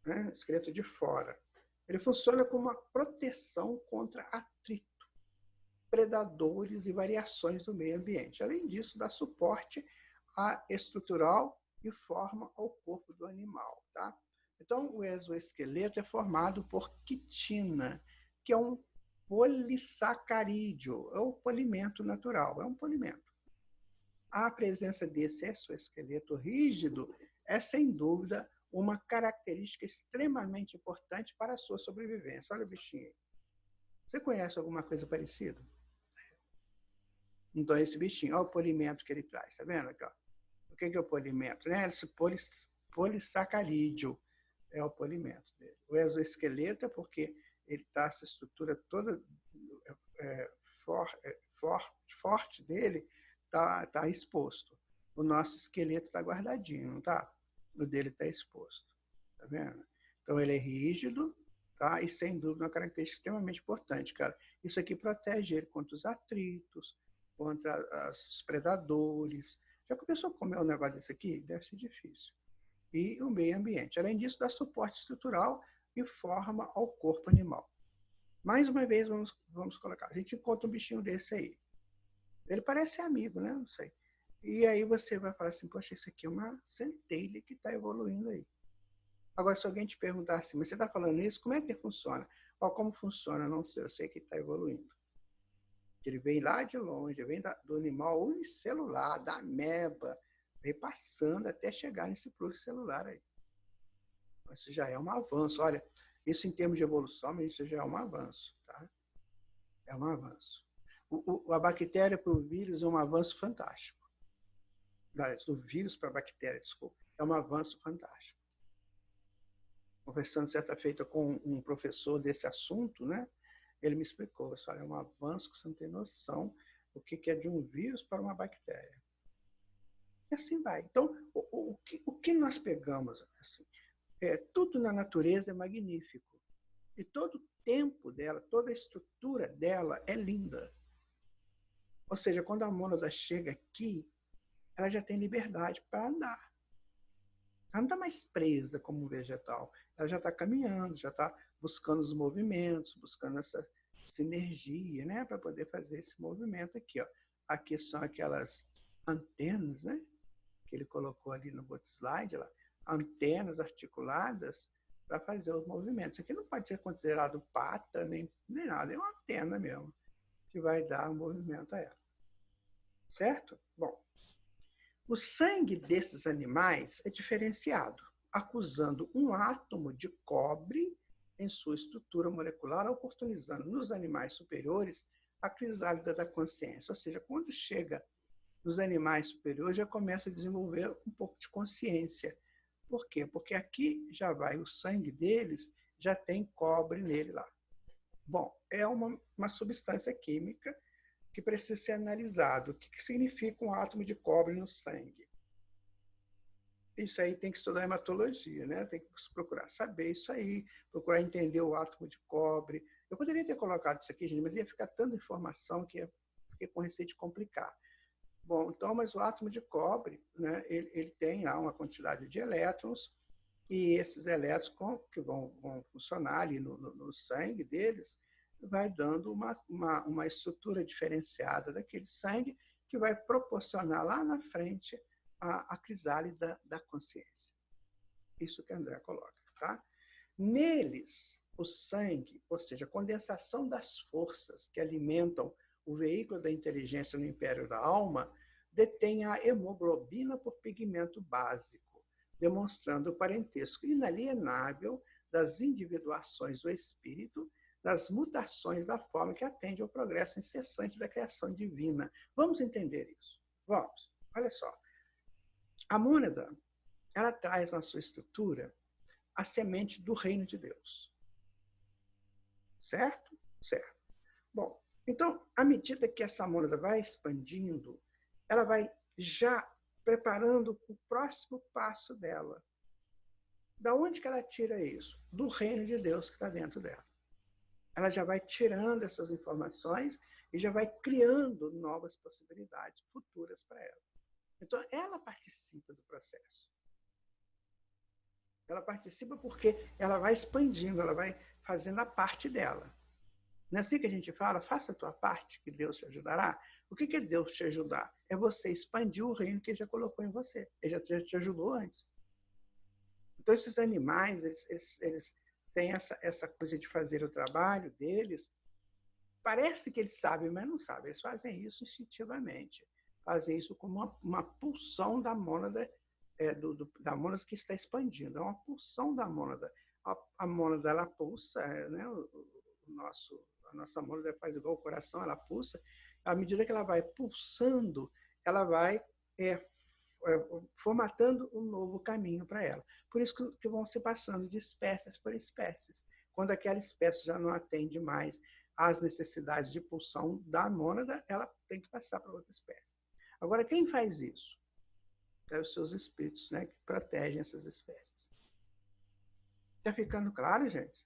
né? Esqueleto de fora. Ele funciona como uma proteção contra atrito, predadores e variações do meio ambiente. Além disso, dá suporte estrutural e forma ao corpo do animal. Tá? Então, o exoesqueleto é formado por quitina, que é um polissacarídeo, é o polimento natural, é um polimento. A presença desse exoesqueleto rígido é, sem dúvida, uma característica extremamente importante para a sua sobrevivência. Olha o bichinho aí. Você conhece alguma coisa parecida? Então, esse bichinho, olha o polimento que ele traz, tá vendo aqui? Ó. O que é o polimento? Né? Esse polissacarídeo é o polimento dele. O exoesqueleto é porque ele está, essa estrutura toda forte dele está exposto. O nosso esqueleto está guardadinho, não está? O dele está exposto. Tá vendo? Então, ele é rígido, tá? E, sem dúvida, uma característica extremamente importante, cara. Isso aqui protege ele contra os atritos, contra os predadores. Já começou a comer um negócio desse aqui? Deve ser difícil. E o meio ambiente. Além disso, dá suporte estrutural e forma ao corpo animal. Mais uma vez, vamos colocar. A gente encontra um bichinho desse aí. Ele parece amigo, né? Não sei. E aí você vai falar assim, poxa, isso aqui é uma centelha que está evoluindo aí. Agora, se alguém te perguntar assim, mas você está falando isso, como é que funciona? Como funciona? Não sei, eu sei que está evoluindo. Ele vem lá de longe, vem do animal unicelular, da ameba, vem passando até chegar nesse pluricelular aí. Isso já é um avanço. Olha, isso em termos de evolução, mas isso já é um avanço. Tá? É um avanço. A bactéria para o vírus é um avanço fantástico. Do vírus para a bactéria, desculpa. É um avanço fantástico. Conversando certa feita com um professor desse assunto, né? Ele me explicou, olha, é um avanço que você não tem noção o que é de um vírus para uma bactéria. E assim vai. Então, o que nós pegamos? Assim, tudo na natureza é magnífico. E todo o tempo dela, toda a estrutura dela é linda. Ou seja, quando a mônada chega aqui, ela já tem liberdade para andar. Ela não está mais presa como um vegetal. Ela já está caminhando, já está buscando os movimentos, buscando essa sinergia, né, para poder fazer esse movimento aqui. Ó. Aqui são aquelas antenas, né, que ele colocou ali no outro slide, lá, antenas articuladas para fazer os movimentos. Isso aqui não pode ser considerado pata, nem nada, é uma antena mesmo, que vai dar o movimento a ela. Certo? Bom, o sangue desses animais é diferenciado, acusando um átomo de cobre em sua estrutura molecular, oportunizando nos animais superiores a crisálida da consciência. Ou seja, quando chega nos animais superiores, já começa a desenvolver um pouco de consciência. Por quê? Porque aqui já vai, o sangue deles já tem cobre nele lá. Bom, é uma substância química que precisa ser analisado. O que significa um átomo de cobre no sangue? Isso aí tem que estudar hematologia, né? Tem que procurar saber isso aí, procurar entender o átomo de cobre. Eu poderia ter colocado isso aqui, gente, mas ia ficar tanta informação que ia ficar com receio de complicar. Bom, então, mas o átomo de cobre, né, ele tem lá uma quantidade de elétrons, e esses elétrons que vão funcionar ali no sangue deles, vai dando uma estrutura diferenciada daquele sangue que vai proporcionar lá na frente a crisálida da consciência. Isso que André coloca, tá? Neles, o sangue, ou seja, a condensação das forças que alimentam o veículo da inteligência no império da alma, detém a hemoglobina por pigmento básico, demonstrando o parentesco inalienável das individuações do espírito, das mutações da forma que atende ao progresso incessante da criação divina. Vamos entender isso? Vamos. Olha só. A mônada, ela traz na sua estrutura a semente do reino de Deus. Certo? Certo. Bom, então, à medida que essa mônada vai expandindo, ela vai já preparando o próximo passo dela. Da onde que ela tira isso? Do reino de Deus que está dentro dela. Ela já vai tirando essas informações e já vai criando novas possibilidades futuras para ela. Então, ela participa do processo. Ela participa porque ela vai expandindo, ela vai fazendo a parte dela. Não é assim que a gente fala? Faça a tua parte, que Deus te ajudará. O que é Deus te ajudar? É você expandir o reino que Ele já colocou em você. Ele já te ajudou antes. Então, esses animais, eles têm essa coisa de fazer o trabalho deles. Parece que eles sabem, mas não sabem. Eles fazem isso instintivamente. Fazem isso como uma pulsão da mônada, da mônada que está expandindo. É uma pulsão da mônada. A mônada, ela pulsa, né? A nossa mônada faz igual o coração, ela pulsa. À medida que ela vai pulsando, ela vai formatando um novo caminho para ela. Por isso que vão se passando de espécies por espécies. Quando aquela espécie já não atende mais às necessidades de pulsão da mônada, ela tem que passar para outra espécie. Agora, quem faz isso? É os seus espíritos, né, que protegem essas espécies. Está ficando claro, gente?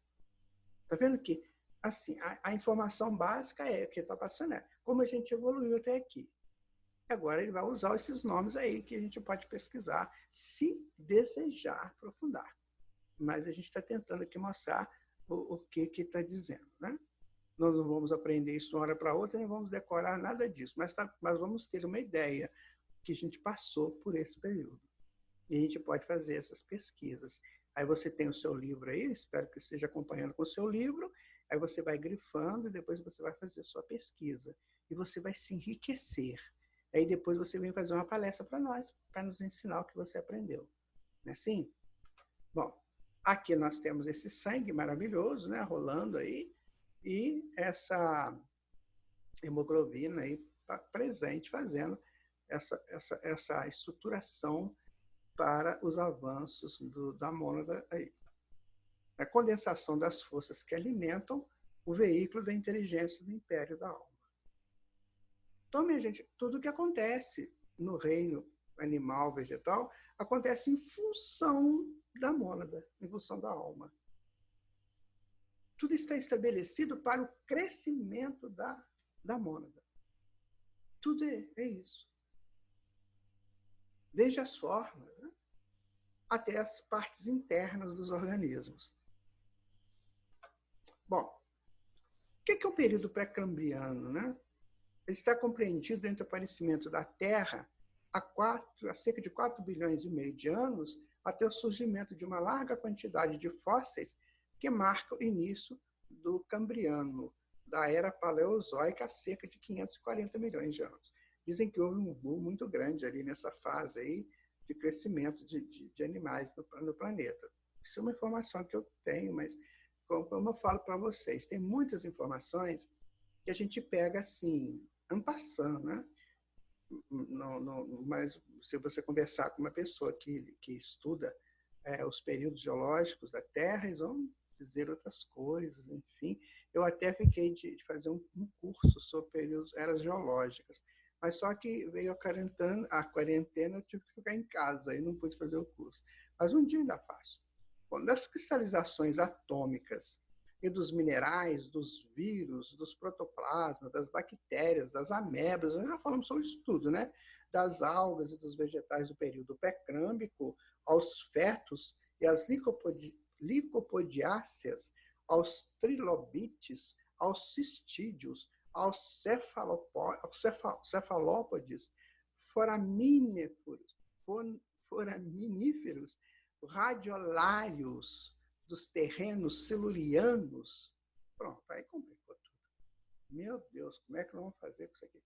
Está vendo que assim, a informação básica que está passando como a gente evoluiu até aqui. Agora ele vai usar esses nomes aí que a gente pode pesquisar, se desejar aprofundar. Mas a gente está tentando aqui mostrar o que está dizendo, né? Nós não vamos aprender isso de uma hora para outra, nem vamos decorar nada disso, mas vamos ter uma ideia que a gente passou por esse período. E a gente pode fazer essas pesquisas. Aí você tem o seu livro aí, espero que esteja acompanhando com o seu livro, aí você vai grifando e depois você vai fazer a sua pesquisa. E você vai se enriquecer. Aí depois você vem fazer uma palestra para nós, para nos ensinar o que você aprendeu. Não é assim? Bom, aqui nós temos esse sangue maravilhoso, né, rolando aí, e essa hemoglobina aí presente, fazendo essa estruturação para os avanços da mônada aí. A condensação das forças que alimentam o veículo da inteligência do império da alma. Então, minha gente, tudo que acontece no reino animal, vegetal, acontece em função da mônada, em função da alma. Tudo está estabelecido para o crescimento da mônada. Tudo é isso. Desde as formas, né, até as partes internas dos organismos. Bom, o que é o período pré-cambriano, né? Ele está compreendido entre o aparecimento da Terra há cerca de 4 bilhões e meio de anos, até o surgimento de uma larga quantidade de fósseis que marca o início do Cambriano, da era paleozoica, há cerca de 540 milhões de anos. Dizem que houve um boom muito grande ali nessa fase aí de crescimento de animais no planeta. Isso é uma informação que eu tenho, mas como eu falo para vocês, tem muitas informações que a gente pega assim, en passant, né? Mas se você conversar com uma pessoa que estuda os períodos geológicos da Terra, eles vão dizer outras coisas, enfim. Eu até fiquei de fazer um curso sobre períodos, eras geológicas, mas só que veio a quarentena, eu tive que ficar em casa e não pude fazer o curso. Mas um dia ainda faço. Bom, das cristalizações atômicas e dos minerais, dos vírus, dos protoplasmas, das bactérias, das amebas, nós já falamos sobre isso tudo, né? Das algas e dos vegetais do período pré-crâmbico, aos fetos e às licopodiáceas, aos trilobites, aos cistídeos, aos cefalópodes, foraminíferos, radiolários dos terrenos silurianos. Pronto, aí complicou tudo. Meu Deus, como é que nós vamos fazer com isso aqui?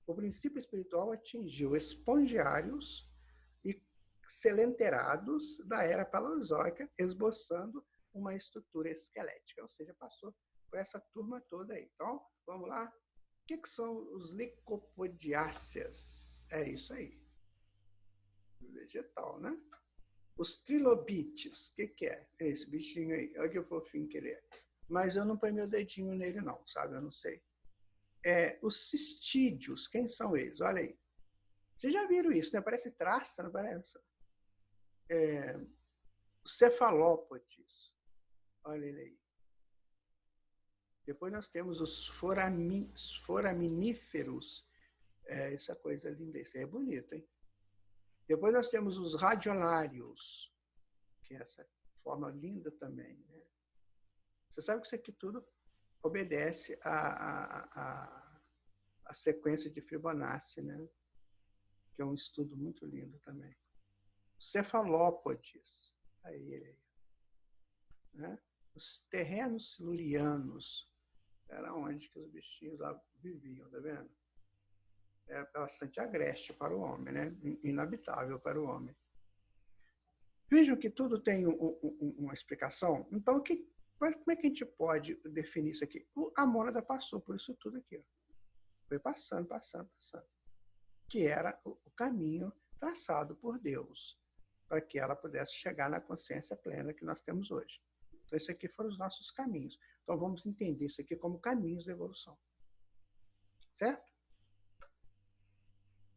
O princípio espiritual atingiu espongiários e selenterados da era paleozoica, esboçando uma estrutura esquelética, ou seja, passou por essa turma toda aí. Então, vamos lá. O que são os licopodiáceas? É isso aí. Vegetal, né? Os trilobites, o que é? É esse bichinho aí. Olha que fofinho que ele é. Mas eu não ponho meu dedinho nele não, sabe? Eu não sei. Os cistídeos, quem são eles? Olha aí. Vocês já viram isso, né? Parece traça, não parece? Os cefalópodes. Olha ele aí. Depois nós temos os foraminíferos. Essa coisa linda. Esse aí é bonito, hein? Depois nós temos os radiolários, que é essa forma linda também, né? Você sabe que isso aqui tudo obedece à sequência de Fibonacci, né? Que é um estudo muito lindo também. Cefalópodes, aí ele, né? Os terrenos silurianos, era onde que os bichinhos lá viviam, tá vendo? É bastante agreste para o homem, né? Inabitável para o homem. Vejam que tudo tem uma explicação. Então, como é que a gente pode definir isso aqui? A mônada passou por isso tudo aqui. Ó. Foi passando. Que era o caminho traçado por Deus, para que ela pudesse chegar na consciência plena que nós temos hoje. Então, esses aqui foram os nossos caminhos. Então, vamos entender isso aqui como caminhos da evolução. Certo?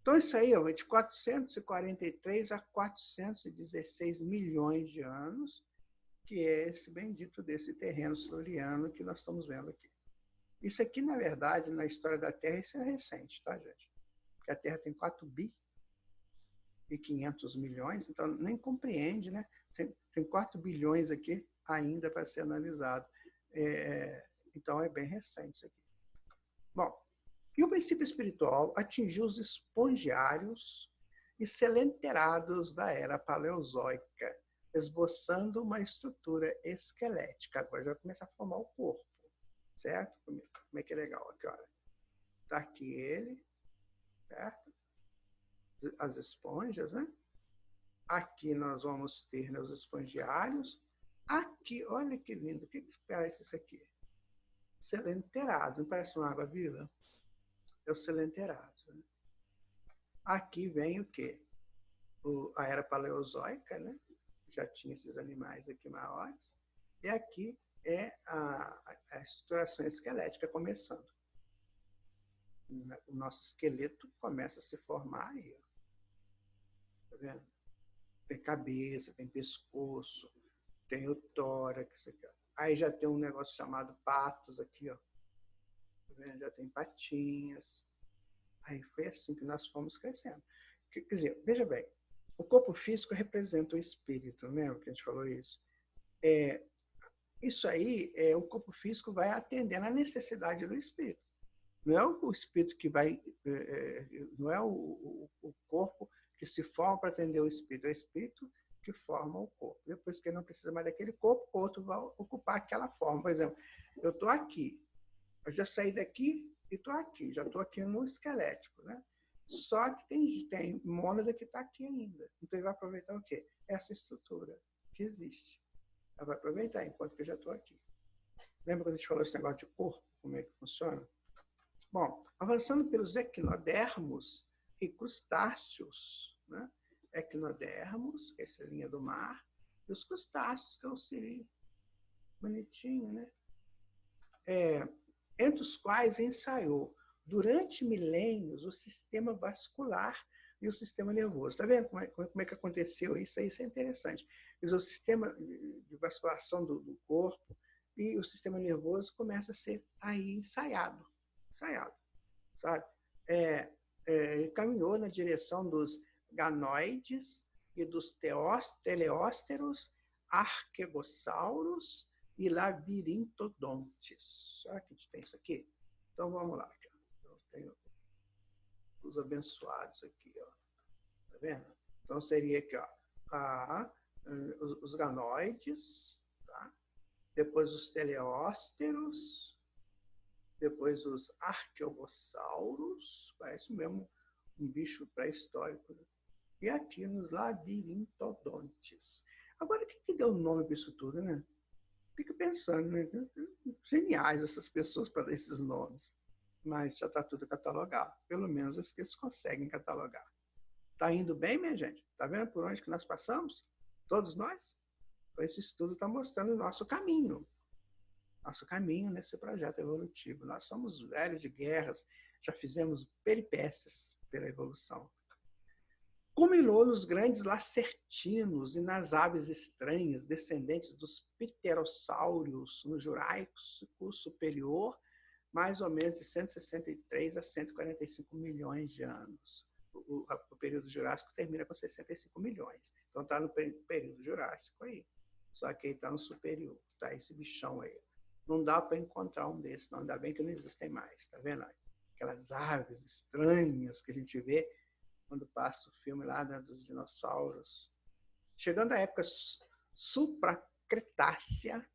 Então, isso aí, ó, de 443 a 416 milhões de anos, que é esse bendito desse terreno siluriano que nós estamos vendo aqui. Isso aqui, na verdade, na história da Terra, isso é recente, tá, gente? Porque a Terra tem 4 bi e 500 milhões, então nem compreende, né? Tem 4 bilhões aqui ainda para ser analisado. Então, é bem recente isso aqui. Bom, e o princípio espiritual atingiu os espongiários e selenterados da era paleozoica, esboçando uma estrutura esquelética. Agora já vai começar a formar o corpo, certo? Como é que é legal aqui, olha. Está aqui ele, certo? As esponjas, né? Aqui nós vamos ter, né, os espongiários. Aqui, olha que lindo. O que parece isso aqui? Selenterado. Não parece uma água-viva? É o selenterado. Né? Aqui vem o quê? A era paleozoica, né? Já tinha esses animais aqui maiores. E aqui é a estruturação esquelética começando. O nosso esqueleto começa a se formar aí. Tá vendo? Tem cabeça, tem pescoço, tem o tórax. Aqui, ó. Aí já tem um negócio chamado patos aqui, ó. Tá vendo? Já tem patinhas. Aí foi assim que nós fomos crescendo. Quer dizer, veja bem, o corpo físico representa o espírito, lembra que a gente falou isso? Isso aí, o corpo físico vai atendendo à necessidade do espírito. Não é o espírito que vai, não é o corpo que se forma para atender o espírito, é o espírito que forma o corpo. Depois que ele não precisa mais daquele corpo, o outro vai ocupar aquela forma. Por exemplo, eu estou aqui, eu já saí daqui e estou aqui, já estou aqui no esquelético, né? Só que tem mônada que está aqui ainda. Então ele vai aproveitar o quê? Essa estrutura que existe. Ela vai aproveitar enquanto que eu já estou aqui. Lembra quando a gente falou esse negócio de corpo, como é que funciona? Bom, avançando pelos equinodermos e crustáceos, né? Equinodermos, que é essa linha do mar, e os crustáceos, que é o siri. Bonitinho, né? Entre os quais ensaiou, durante milênios, o sistema vascular e o sistema nervoso. Está vendo como é que aconteceu isso? Isso é interessante. O sistema de vasculação do corpo e o sistema nervoso começa a ser aí ensaiado, sabe? Caminhou na direção dos ganoides e dos teleósteros, arquegossauros e labirintodontes. Será que a gente tem isso aqui? Então vamos lá. Eu tenho os abençoados aqui, ó. Tá vendo? Então seria aqui, ó, os ganoides, tá? Depois os teleósteros, depois os arqueogossauros, parece mesmo um bicho pré-histórico, né? E aqui nos labirintodontes. Agora, o que deu nome para isso tudo, né? Fica pensando, né? Geniais essas pessoas para dar esses nomes. Mas já está tudo catalogado. Pelo menos as que eles conseguem catalogar. Está indo bem, minha gente? Está vendo por onde que nós passamos? Todos nós? Então, esse estudo está mostrando o nosso caminho. Nosso caminho nesse projeto evolutivo. Nós somos velhos de guerras, já fizemos peripécias pela evolução. Culminou nos grandes lacertinos e nas aves estranhas, descendentes dos pterossauros no Jurássico superior, mais ou menos de 163 a 145 milhões de anos. O período Jurássico termina com 65 milhões. Então está no período Jurássico aí. Só que aí está no superior, está esse bichão aí. Não dá para encontrar um desses, não. Ainda bem que não existem mais, tá vendo? Aquelas aves estranhas que a gente vê quando passa o filme lá, né, dos dinossauros. Chegando à época supracretácea,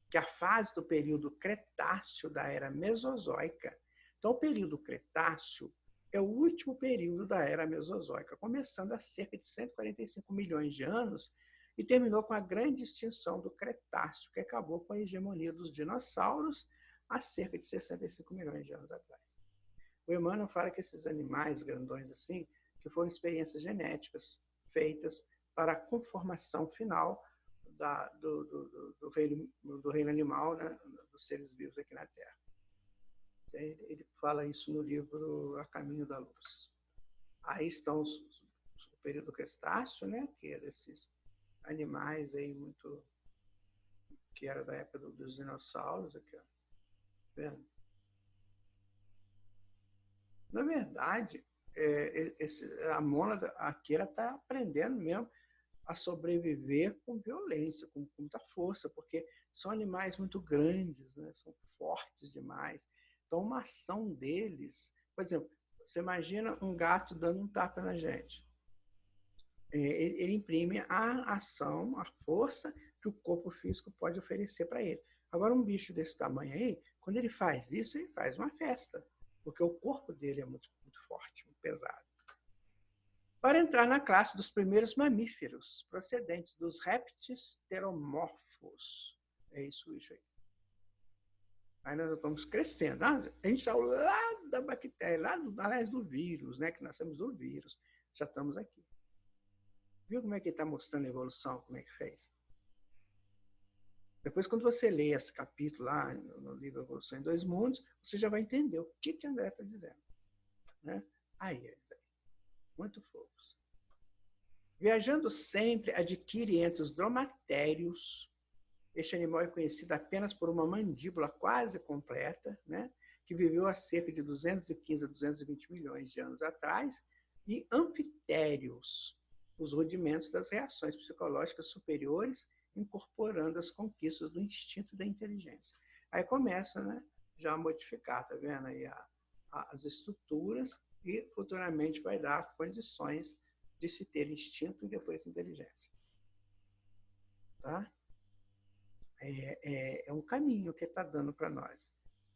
que é a fase do período Cretáceo da Era Mesozoica. Então, o período Cretáceo é o último período da Era Mesozoica, começando há cerca de 145 milhões de anos e terminou com a grande extinção do Cretáceo, que acabou com a hegemonia dos dinossauros há cerca de 65 milhões de anos atrás. O Emmanuel fala que esses animais grandões assim, que foram experiências genéticas feitas para a conformação final do reino animal, né, dos seres vivos aqui na Terra. Ele fala isso no livro A Caminho da Luz. Aí estão o período Cretáceo, né, que é desses animais aí muito que era da época dos dinossauros aqui, ó. Vendo? Na verdade, a mônada aqui ela está aprendendo mesmo a sobreviver com violência, com muita força, porque são animais muito grandes, né? São fortes demais. Então, uma ação deles, por exemplo, você imagina um gato dando um tapa na gente. Ele imprime a ação, a força que o corpo físico pode oferecer para ele. Agora, um bicho desse tamanho aí, quando ele faz isso, ele faz uma festa, porque o corpo dele é muito, muito forte, muito pesado. Para entrar na classe dos primeiros mamíferos, procedentes dos répteis pteromorfos. É isso aí. Aí nós estamos crescendo. A gente está ao lado da bactéria, aliás, do vírus, né? Que nós temos do vírus. Já estamos aqui. Viu como é que ele está mostrando a evolução, como é que fez? Depois, quando você lê esse capítulo lá no livro Evolução em Dois Mundos, você já vai entender o que André está dizendo. Né? Aí, muito fofos. Viajando sempre, adquire entre os dromatérios. Este animal é conhecido apenas por uma mandíbula quase completa, né? Que viveu há cerca de 215 a 220 milhões de anos atrás, e anfitérios, os rudimentos das reações psicológicas superiores, incorporando as conquistas do instinto e da inteligência. Aí começa, né, já a modificar, tá vendo aí as estruturas, e futuramente vai dar condições de se ter instinto e depois inteligência. Tá? É um caminho que está dando para nós.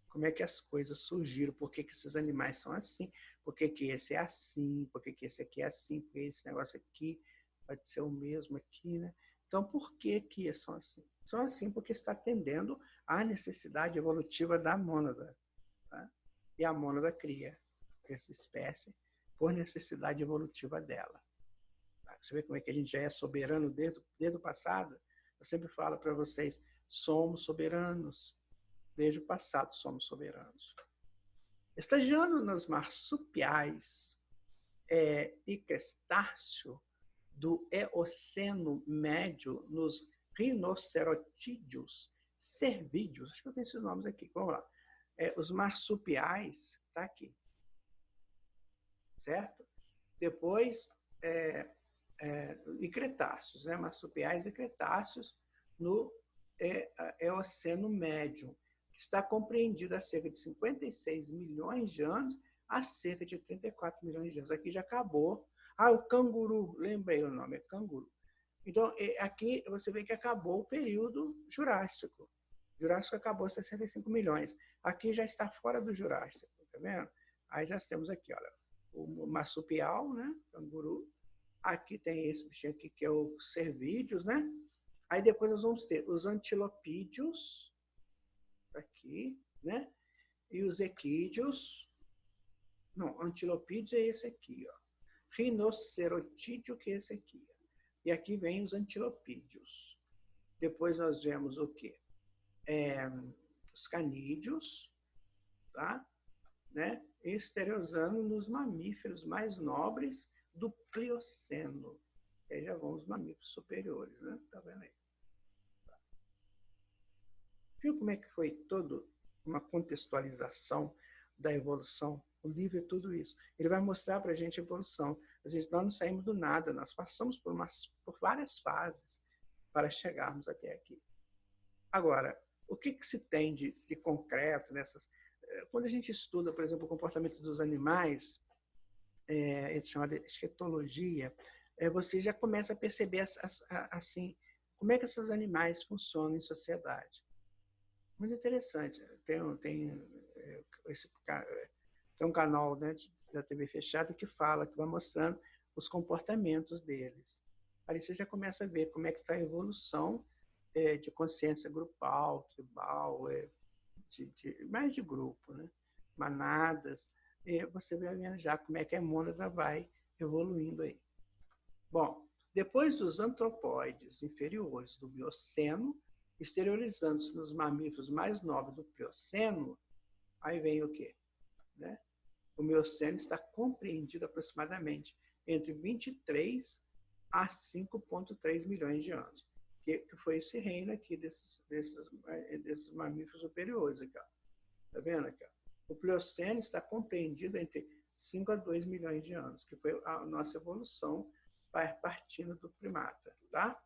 Como é que as coisas surgiram, por que esses animais são assim, por que esse é assim, por que esse aqui é assim, por que esse negócio aqui pode ser o mesmo aqui, né? Então, por que são assim? São assim porque está atendendo à necessidade evolutiva da mônada. Tá? E a mônada cria essa espécie por necessidade evolutiva dela. Tá? Você vê como é que a gente já é soberano desde o passado? Eu sempre falo para vocês, somos soberanos. Desde o passado somos soberanos. Estagiando nas marsupiais e Crestáceo do Eoceno Médio, nos rinocerotídeos cervídeos, acho que eu tenho esses nomes aqui, vamos lá. Os marsupiais, está aqui, certo? Depois, e cretáceos, né? Marsupiais e cretáceos no Eoceno Médio, que está compreendido há cerca de 56 milhões de anos a cerca de 34 milhões de anos. Aqui já acabou. O canguru, lembrei o nome, é canguru. Então, aqui você vê que acabou o período Jurássico. O Jurássico acabou 65 milhões. Aqui já está fora do Jurássico, tá vendo? Aí já temos aqui, olha, o marsupial, né? Canguru. Aqui tem esse bichinho aqui que é o cervídeos, né? Aí depois nós vamos ter os antilopídeos, aqui, né? E os equídeos. Não, antilopídeos é esse aqui, ó. Rinocerotídeo, que é esse aqui. E aqui vem os antilopídeos. Depois nós vemos o quê? Os canídeos, tá? Né? Estereosando nos mamíferos mais nobres do Plioceno. E aí já vão os mamíferos superiores, né? Tá vendo aí? Tá. Viu como é que foi toda uma contextualização da evolução? O livro é tudo isso. Ele vai mostrar para a gente a evolução. Nós não saímos do nada, nós passamos por várias fases para chegarmos até aqui. Agora, o que se tem de concreto nessas... Quando a gente estuda, por exemplo, o comportamento dos animais, é chamada esquetologia, você já começa a perceber assim, como é que esses animais funcionam em sociedade. Muito interessante. Tem um canal, né, da TV fechada que vai mostrando os comportamentos deles. Aí você já começa a ver como é que está a evolução de consciência grupal, tribal, mais de grupo, né? Manadas. Você vai vendo já como é que a mônada vai evoluindo aí. Bom, depois dos antropóides inferiores do Mioceno, exteriorizando-se nos mamíferos mais nobres do Plioceno, aí vem o quê? Né? O Mioceno está compreendido aproximadamente entre 23 a 5,3 milhões de anos, que foi esse reino aqui desses mamíferos superiores. Aqui, ó. Tá vendo aqui? Ó? O Plioceno está compreendido entre 5 a 2 milhões de anos, que foi a nossa evolução partindo do primata. Tá?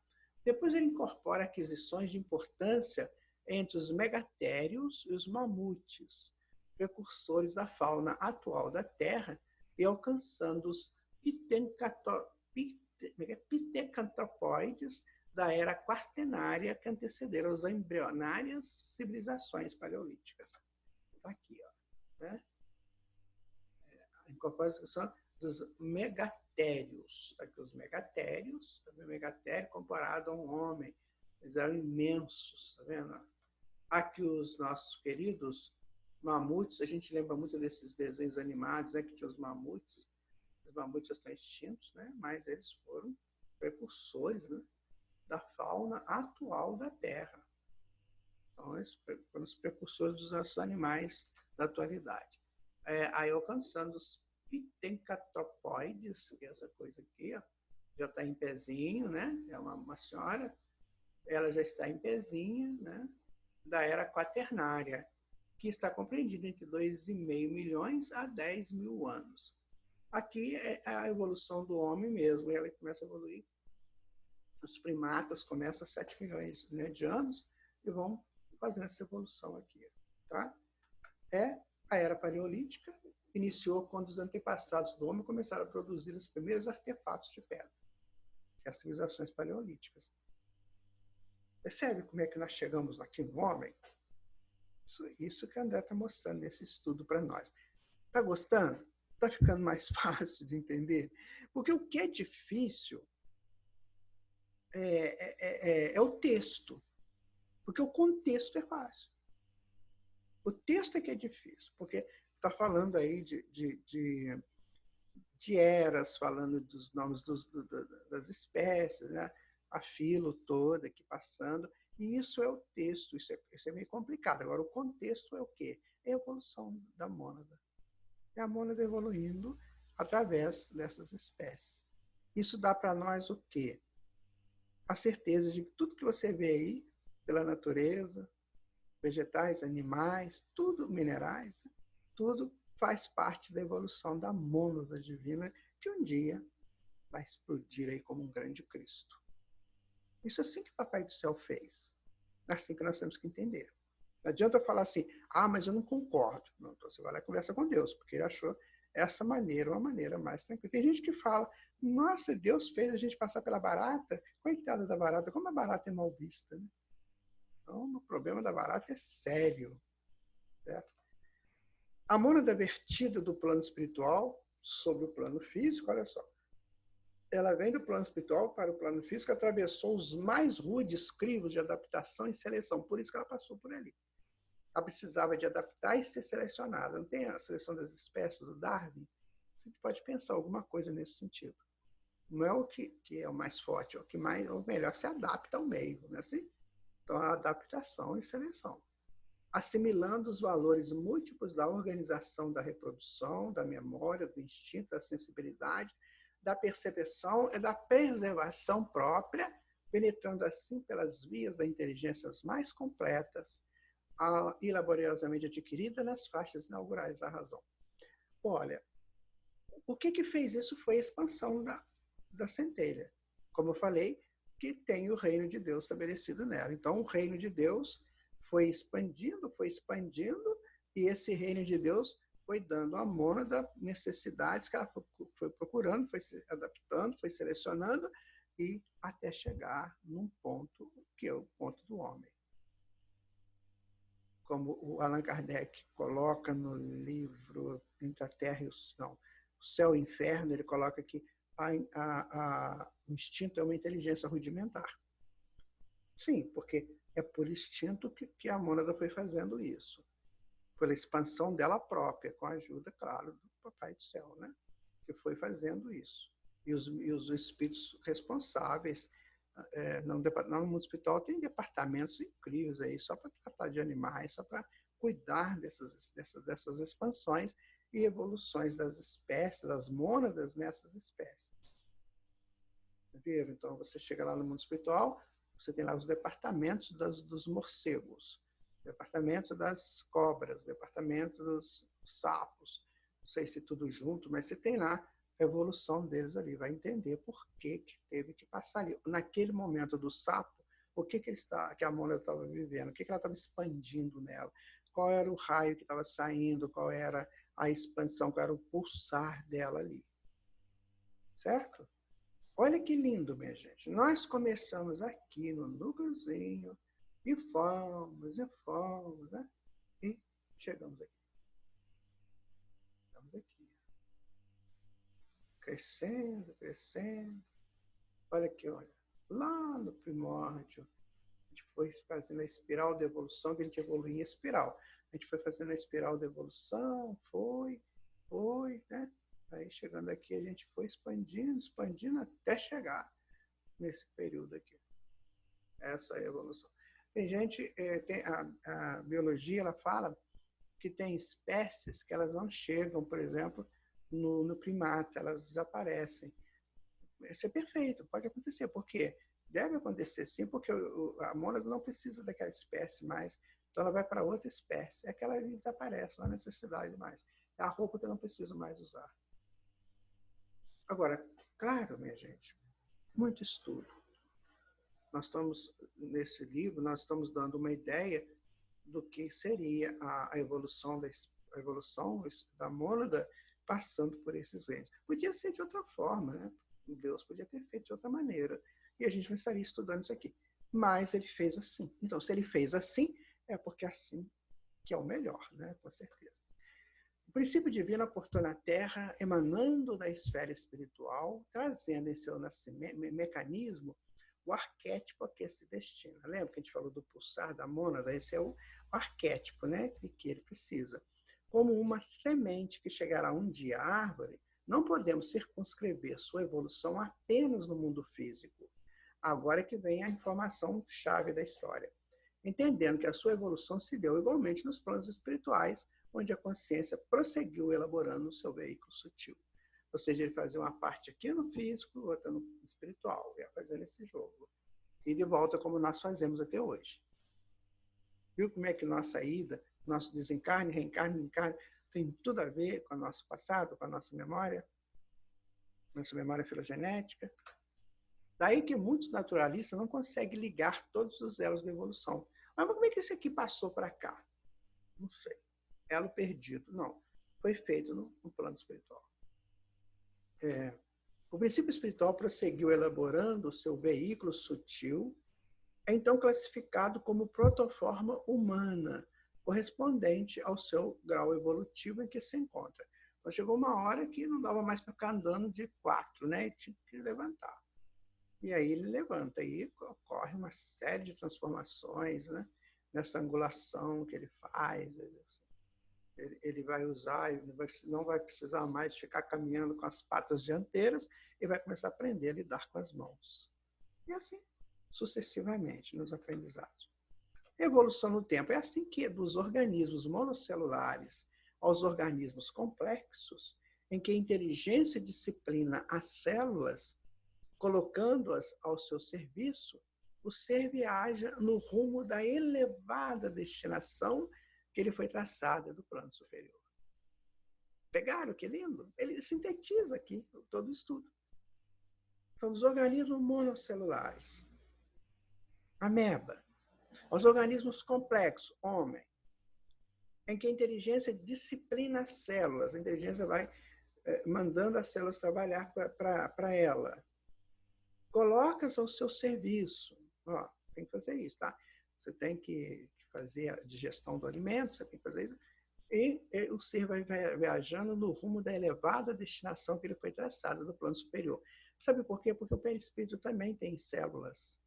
Depois ele incorpora aquisições de importância entre os megatérios e os mamutes, precursores da fauna atual da Terra, e alcançando os pitecantropóides da era quaternária que antecederam as embrionárias civilizações paleolíticas. Está aqui, ó, né? A incorporação dos megatérios. Está aqui os megatérios, o megatério comparado a um homem. Eles eram imensos, está vendo? Aqui os nossos queridos mamutes, a gente lembra muito desses desenhos animados, né, que tinha os mamutes já estão extintos, né, mas eles foram precursores, né, da fauna atual da Terra. Então, eles foram os precursores dos nossos animais da atualidade. Aí alcançando os pitecantropóides, que é essa coisa aqui, ó, já está em pezinho, né, é uma senhora, ela já está em pezinho, né, da era quaternária, que está compreendida entre 2,5 milhões a 10 mil anos. Aqui é a evolução do homem mesmo, e ela começa a evoluir. Os primatas começam a 7 milhões, né, de anos e vão fazendo essa evolução aqui. Tá? A era paleolítica iniciou quando os antepassados do homem começaram a produzir os primeiros artefatos de pedra, que é as civilizações paleolíticas. Percebe como é que nós chegamos aqui no homem? Isso que a André está mostrando nesse estudo para nós. Está gostando? Está ficando mais fácil de entender? Porque o que é difícil é o texto. Porque o contexto é fácil. O texto é que é difícil, porque está falando aí de eras, falando dos nomes das espécies, né? A filo toda aqui passando. E isso é o texto, isso é meio complicado. Agora, o contexto é o quê? É a evolução da mônada. É a mônada evoluindo através dessas espécies. Isso dá para nós o quê? A certeza de que tudo que você vê aí, pela natureza, vegetais, animais, tudo, minerais, né? Tudo faz parte da evolução da mônada divina, que um dia vai explodir aí como um grande Cristo. Isso é assim que o Papai do Céu fez. É assim que nós temos que entender. Não adianta falar assim, mas eu não concordo. Não, então você vai lá e conversa com Deus, porque ele achou essa maneira uma maneira mais tranquila. Tem gente que fala, nossa, Deus fez a gente passar pela barata, coitada da barata, como a barata é mal vista, né? Então, o problema da barata é sério. Certo? A mônada vertida do plano espiritual sobre o plano físico, olha só, ela vem do plano espiritual para o plano físico, atravessou os mais rudes crivos de adaptação e seleção, por isso que ela passou por ali. Ela precisava de adaptar e ser selecionada. Não tem a seleção das espécies do Darwin? Você pode pensar alguma coisa nesse sentido. Não é o que é o mais forte, é o que mais, ou melhor, se adapta ao meio, não é assim? Então, a adaptação e seleção. Assimilando os valores múltiplos da organização da reprodução, da memória, do instinto, da sensibilidade, da percepção e da preservação própria, penetrando assim pelas vias da inteligência mais completas, e laboriosamente adquirida nas faixas inaugurais da razão. Olha, o que fez isso foi a expansão da centelha. Como eu falei, que tem o reino de Deus estabelecido nela. Então, o reino de Deus foi expandindo, e esse reino de Deus foi dando à mônada necessidades que ela foi procurando, foi se adaptando, foi selecionando, e até chegar num ponto que é o ponto do homem. Como o Allan Kardec coloca no livro Entre a Terra e o Céu e o Inferno, ele coloca que o instinto é uma inteligência rudimentar. Sim, porque é por instinto que a mônada foi fazendo isso. Pela expansão dela própria, com a ajuda, claro, do Papai do Céu, né? Que foi fazendo isso. E os espíritos responsáveis, no mundo espiritual tem departamentos incríveis aí, só para tratar de animais, só para cuidar dessas expansões e evoluções das espécies, das mônadas nessas espécies. Viram? Então, você chega lá no mundo espiritual, você tem lá os departamentos dos morcegos, departamento das cobras, departamento dos sapos, não sei se tudo junto, mas você tem lá a evolução deles ali, vai entender por que teve que passar ali. Naquele momento do sapo, o que a mônada estava vivendo, o que ela estava expandindo nela, qual era o raio que estava saindo, qual era a expansão, qual era o pulsar dela ali. Certo? Olha que lindo, minha gente. Nós começamos aqui no núcleozinho e fomos, né? E chegamos aqui. Estamos aqui. Crescendo, crescendo. Olha aqui, olha. Lá no primórdio, a gente foi fazendo a espiral de evolução, que a gente evolui em espiral. A gente foi fazendo a espiral de evolução, foi, né? Aí, chegando aqui, a gente foi expandindo até chegar nesse período aqui. Essa é a evolução. Tem gente, a biologia, ela fala que tem espécies que elas não chegam, por exemplo, no primata, elas desaparecem. Isso é perfeito, pode acontecer. Por quê? Deve acontecer sim, porque a mônada não precisa daquela espécie mais, então ela vai para outra espécie. É que ela desaparece, não há necessidade mais. É a roupa que eu não preciso mais usar. Agora, claro, minha gente, muito estudo. Nós estamos, nesse livro, nós estamos dando uma ideia do que seria a evolução da mônada passando por esses reinos. Podia ser de outra forma, né? Deus podia ter feito de outra maneira. E a gente não estaria estudando isso aqui. Mas ele fez assim. Então, se ele fez assim, é porque é assim que é o melhor, né? Com certeza. O princípio divino aportou na Terra, emanando da esfera espiritual, trazendo em seu mecanismo o arquétipo a que se destina. Lembra que a gente falou do pulsar da mônada? Esse é o arquétipo, né, que ele precisa. Como uma semente que chegará um dia à árvore, não podemos circunscrever sua evolução apenas no mundo físico. Agora é que vem a informação-chave da história. Entendendo que a sua evolução se deu igualmente nos planos espirituais, onde a consciência prosseguiu elaborando o seu veículo sutil. Ou seja, ele fazia uma parte aqui no físico, outra no espiritual, ia fazendo esse jogo. E de volta como nós fazemos até hoje. Viu como é que nossa ida, nosso desencarne, reencarne, encarne, tem tudo a ver com o nosso passado, com a nossa memória filogenética? Daí que muitos naturalistas não conseguem ligar todos os elos da evolução. Mas como é que esse aqui passou para cá? Não sei. Elo perdido. Não. Foi feito no plano espiritual. O princípio espiritual prosseguiu elaborando o seu veículo sutil, então classificado como protoforma humana, correspondente ao seu grau evolutivo em que se encontra. Então, chegou uma hora que não dava mais para ficar andando de 4, né? Tinha que levantar. E aí ele levanta, aí ocorre uma série de transformações, né? Nessa angulação que ele faz. Ele vai usar, não vai precisar mais ficar caminhando com as patas dianteiras e vai começar a aprender a lidar com as mãos. E assim, sucessivamente, nos aprendizados. Evolução no tempo. É assim que, dos organismos monocelulares aos organismos complexos, em que a inteligência disciplina as células, colocando-as ao seu serviço, o ser viaja no rumo da elevada destinação que ele foi traçada do plano superior. Pegaram? Que lindo! Ele sintetiza aqui todo o estudo. Então, dos organismos monocelulares, ameba, aos organismos complexos, homem, em que a inteligência disciplina as células, a inteligência vai mandando as células trabalhar para ela. Coloca-as ao seu serviço. Ó, tem que fazer isso, tá? Você tem que fazer a digestão do alimento, você tem que fazer isso. E o ser vai viajando no rumo da elevada destinação que ele foi traçado do plano superior. Sabe por quê? Porque o perispírito também tem células.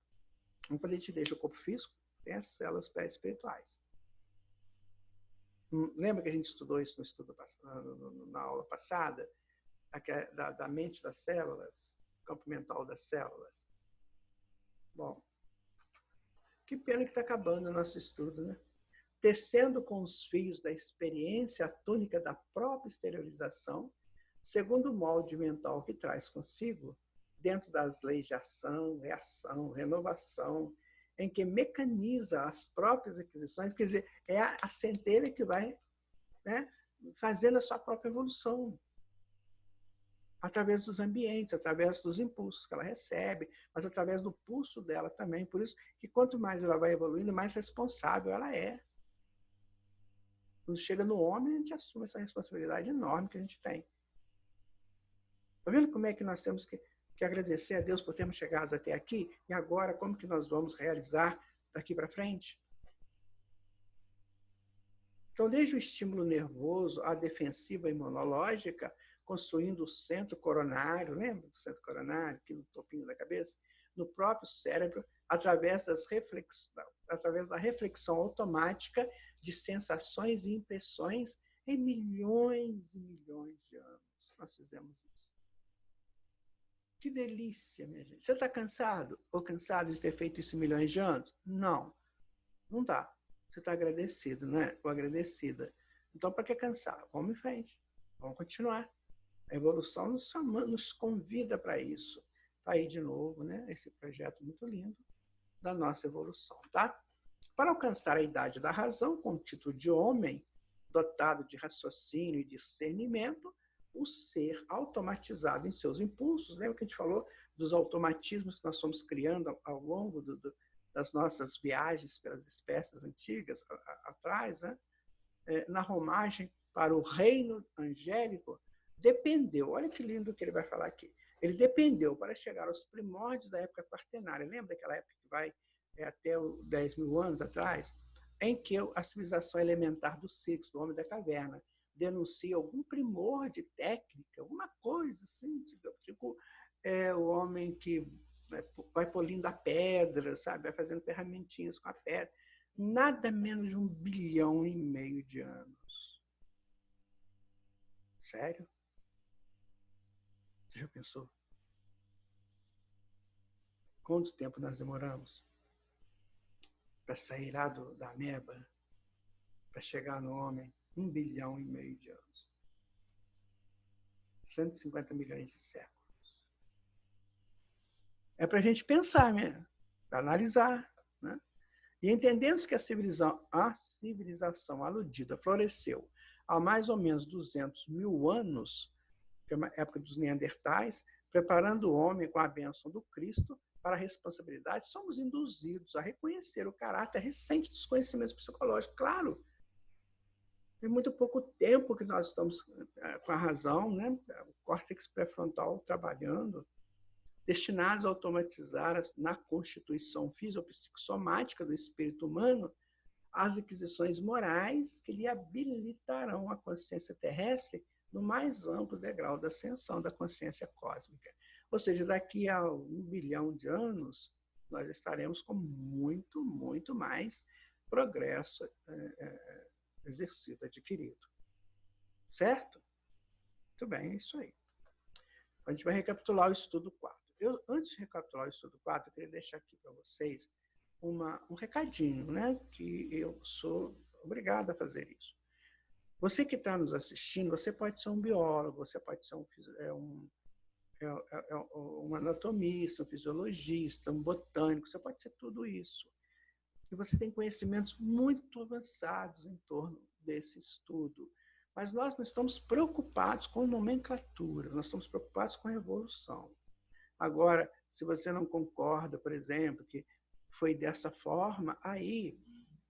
Então, quando a gente deixa o corpo físico, tem as células perispirituais. Lembra que a gente estudou isso no estudo, na aula passada? Da mente das células, campo mental das células. Bom, que pena que está acabando o nosso estudo, né? Tecendo com os fios da experiência a túnica da própria exteriorização, segundo o molde mental que traz consigo, dentro das leis de ação, reação, renovação, em que mecaniza as próprias aquisições, quer dizer, é a centelha que vai, né, fazendo a sua própria evolução, através dos ambientes, através dos impulsos que ela recebe, mas através do pulso dela também. Por isso que quanto mais ela vai evoluindo, mais responsável ela é. Quando chega no homem, a gente assume essa responsabilidade enorme que a gente tem. Está vendo como é que nós temos que agradecer a Deus por termos chegado até aqui? E agora, como que nós vamos realizar daqui para frente? Então, desde o estímulo nervoso à defensiva imunológica, construindo o centro coronário, lembra do centro coronário, aqui no topinho da cabeça? No próprio cérebro, através da reflexão automática de sensações e impressões em milhões e milhões de anos. Nós fizemos isso. Que delícia, minha gente. Você está cansado ou cansado de ter feito isso em milhões de anos? Não, não está. Você está agradecido, né? Ou agradecida. Então, para que cansar? Vamos em frente. Vamos continuar. A evolução nos convida para isso. Está aí de novo, né? Esse projeto muito lindo da nossa evolução, tá? Para alcançar a idade da razão, com o título de homem, dotado de raciocínio e discernimento, o ser automatizado em seus impulsos, lembra que a gente falou dos automatismos que nós fomos criando ao longo das nossas viagens pelas espécies antigas atrás, né? Na romagem para o reino angélico, dependeu, olha que lindo que ele vai falar aqui, ele dependeu para chegar aos primórdios da época quaternária, lembra daquela época que vai até 10 mil anos atrás, em que a civilização elementar do Sírius, do homem da caverna, denuncia algum primor de técnica, alguma coisa assim, tipo o homem que vai polindo a pedra, sabe? Vai fazendo ferramentinhas com a pedra. Nada menos de 1,5 bilhão de anos. Sério? Você já pensou? Quanto tempo nós demoramos para sair lá da ameba, para chegar no homem? 1,5 bilhão de anos. 150 milhões de séculos. É para a gente pensar mesmo, para analisar, né? E entendendo que a civilização aludida floresceu há mais ou menos 200 mil anos, que é a época dos Neandertais, preparando o homem com a bênção do Cristo para a responsabilidade, somos induzidos a reconhecer o caráter recente dos conhecimentos psicológicos. Claro, tem muito pouco tempo que nós estamos com a razão, né? O córtex pré-frontal trabalhando, destinados a automatizar na constituição fisiopsicossomática do espírito humano as aquisições morais que lhe habilitarão a consciência terrestre no mais amplo degrau da ascensão da consciência cósmica. Ou seja, daqui a 1 bilhão de anos, nós estaremos com muito, muito mais progresso exercido, adquirido. Certo? Muito bem, é isso aí. A gente vai recapitular o estudo 4. Antes de recapitular o estudo 4, eu queria deixar aqui para vocês um recadinho, né? Que eu sou obrigado a fazer isso. Você que está nos assistindo, você pode ser um biólogo, você pode ser um anatomista, um fisiologista, um botânico, você pode ser tudo isso. E você tem conhecimentos muito avançados em torno desse estudo. Mas nós não estamos preocupados com nomenclatura, nós estamos preocupados com a evolução. Agora, se você não concorda, por exemplo, que foi dessa forma, aí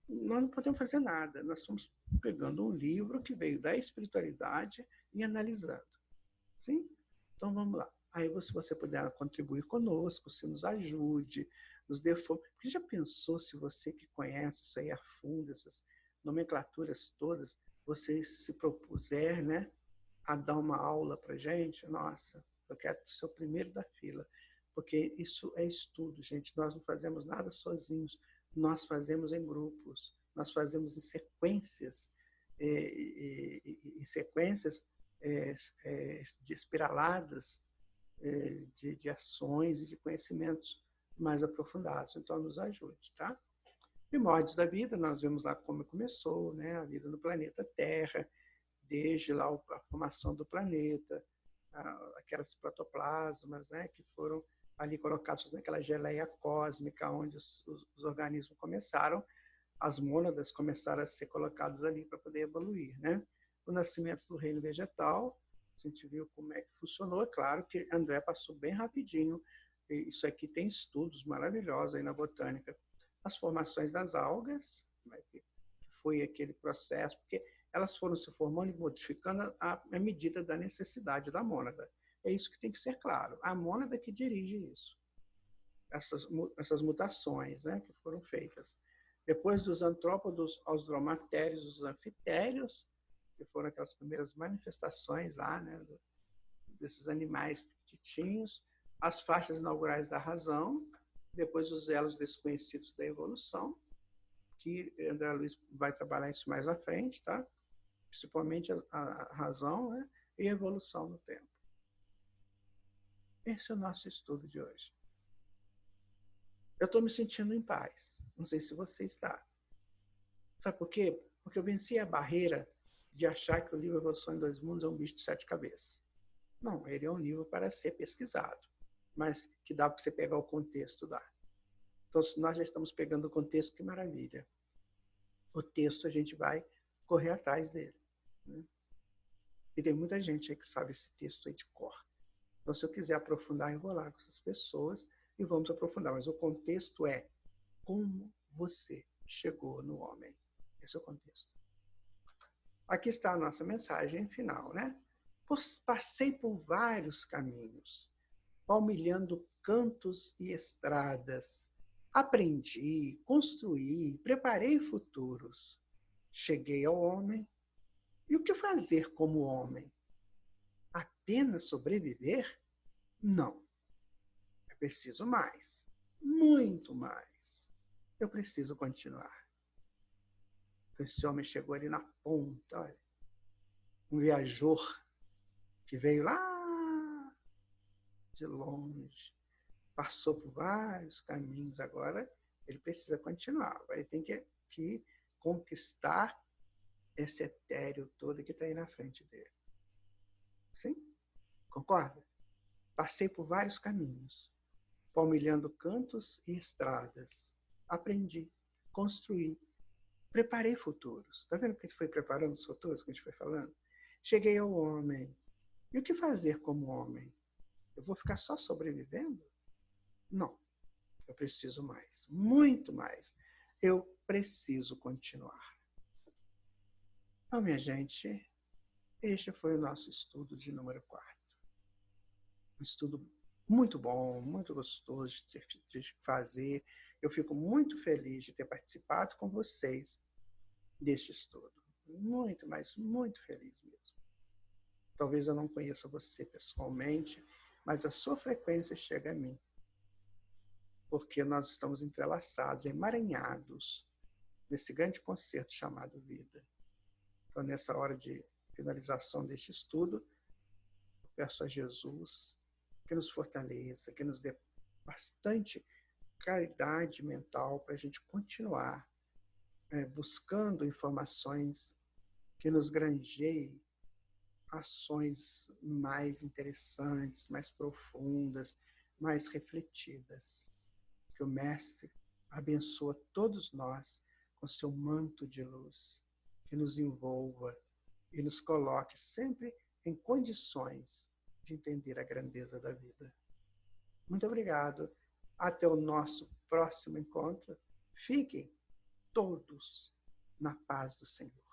nós não podemos fazer nada. Nós estamos pegando um livro que veio da espiritualidade e analisando. Sim? Então, vamos lá. Aí, se você puder contribuir conosco, se nos ajude, nos dê força. Porque já pensou se você que conhece isso aí a fundo, essas nomenclaturas todas, você se propuser, né, a dar uma aula para a gente? Nossa, eu quero ser o primeiro da fila. Porque isso é estudo, gente. Nós não fazemos nada sozinhos. Nós fazemos em grupos. Nós fazemos em sequências, de espiraladas de ações e de conhecimentos mais aprofundados. Então, nos ajude, tá? Primórdios da vida, nós vemos lá como começou, né? A vida no planeta Terra, desde lá a formação do planeta, aquelas protoplasmas, né, que foram ali colocados naquela geleia cósmica, onde os organismos começaram, as mônadas começaram a ser colocadas ali para poder evoluir, né? O nascimento do reino vegetal, a gente viu como é que funcionou. É claro que André passou bem rapidinho, isso aqui tem estudos maravilhosos aí na botânica. As formações das algas, que foi aquele processo, porque elas foram se formando e modificando à medida da necessidade da mônada. É isso que tem que ser claro. A mônada que dirige isso. Essas mutações, né, que foram feitas. Depois dos antrópodos aos dromatérios, os anfitérios, que foram aquelas primeiras manifestações lá, né, desses animais petitinhos, as faixas inaugurais da razão, depois os elos desconhecidos da evolução, que André Luiz vai trabalhar isso mais à frente, tá? Principalmente a razão, né, e a evolução no tempo. Esse é o nosso estudo de hoje. Eu estou me sentindo em paz. Não sei se você está. Sabe por quê? Porque eu venci a barreira de achar que o livro Evolução em Dois Mundos é um bicho de 7 cabeças. Não, ele é um livro para ser pesquisado, mas que dá para você pegar o contexto, dá. Então, se nós já estamos pegando o contexto, que maravilha. O texto a gente vai correr atrás dele, né? E tem muita gente aí que sabe esse texto aí de cor. Então, se eu quiser aprofundar, eu vou lá com essas pessoas e vamos aprofundar. Mas o contexto é como você chegou no homem. Esse é o contexto. Aqui está a nossa mensagem final, né? Passei por vários caminhos, palmilhando cantos e estradas. Aprendi, construí, preparei futuros. Cheguei ao homem. E o que fazer como homem? Apenas sobreviver? Não. É preciso mais. Muito mais. Eu preciso continuar. Então, esse homem chegou ali na ponta, olha. Um viajor que veio lá de longe, passou por vários caminhos, agora ele precisa continuar. Ele tem que conquistar esse etéreo todo que está aí na frente dele. Sim? Concorda? Passei por vários caminhos, palmilhando cantos e estradas. Aprendi, construí, preparei futuros. Está vendo que a gente foi preparando os futuros que a gente foi falando? Cheguei ao homem. E o que fazer como homem? Eu vou ficar só sobrevivendo? Não. Eu preciso mais, muito mais. Eu preciso continuar. Então, minha gente, este foi o nosso estudo de número 4. Um estudo muito bom, muito gostoso de fazer. Eu fico muito feliz de ter participado com vocês deste estudo. Muito, mas muito feliz mesmo. Talvez eu não conheça você pessoalmente, mas a sua frequência chega a mim. Porque nós estamos entrelaçados, emaranhados nesse grande concerto chamado vida. Então, nessa hora de finalização deste estudo, eu peço a Jesus que nos fortaleça, que nos dê bastante claridade mental para a gente continuar buscando informações que nos granjeiem ações mais interessantes, mais profundas, mais refletidas. Que o Mestre abençoa todos nós com seu manto de luz, que nos envolva e nos coloque sempre em condições de entender a grandeza da vida. Muito obrigado. Até o nosso próximo encontro. Fiquem todos na paz do Senhor.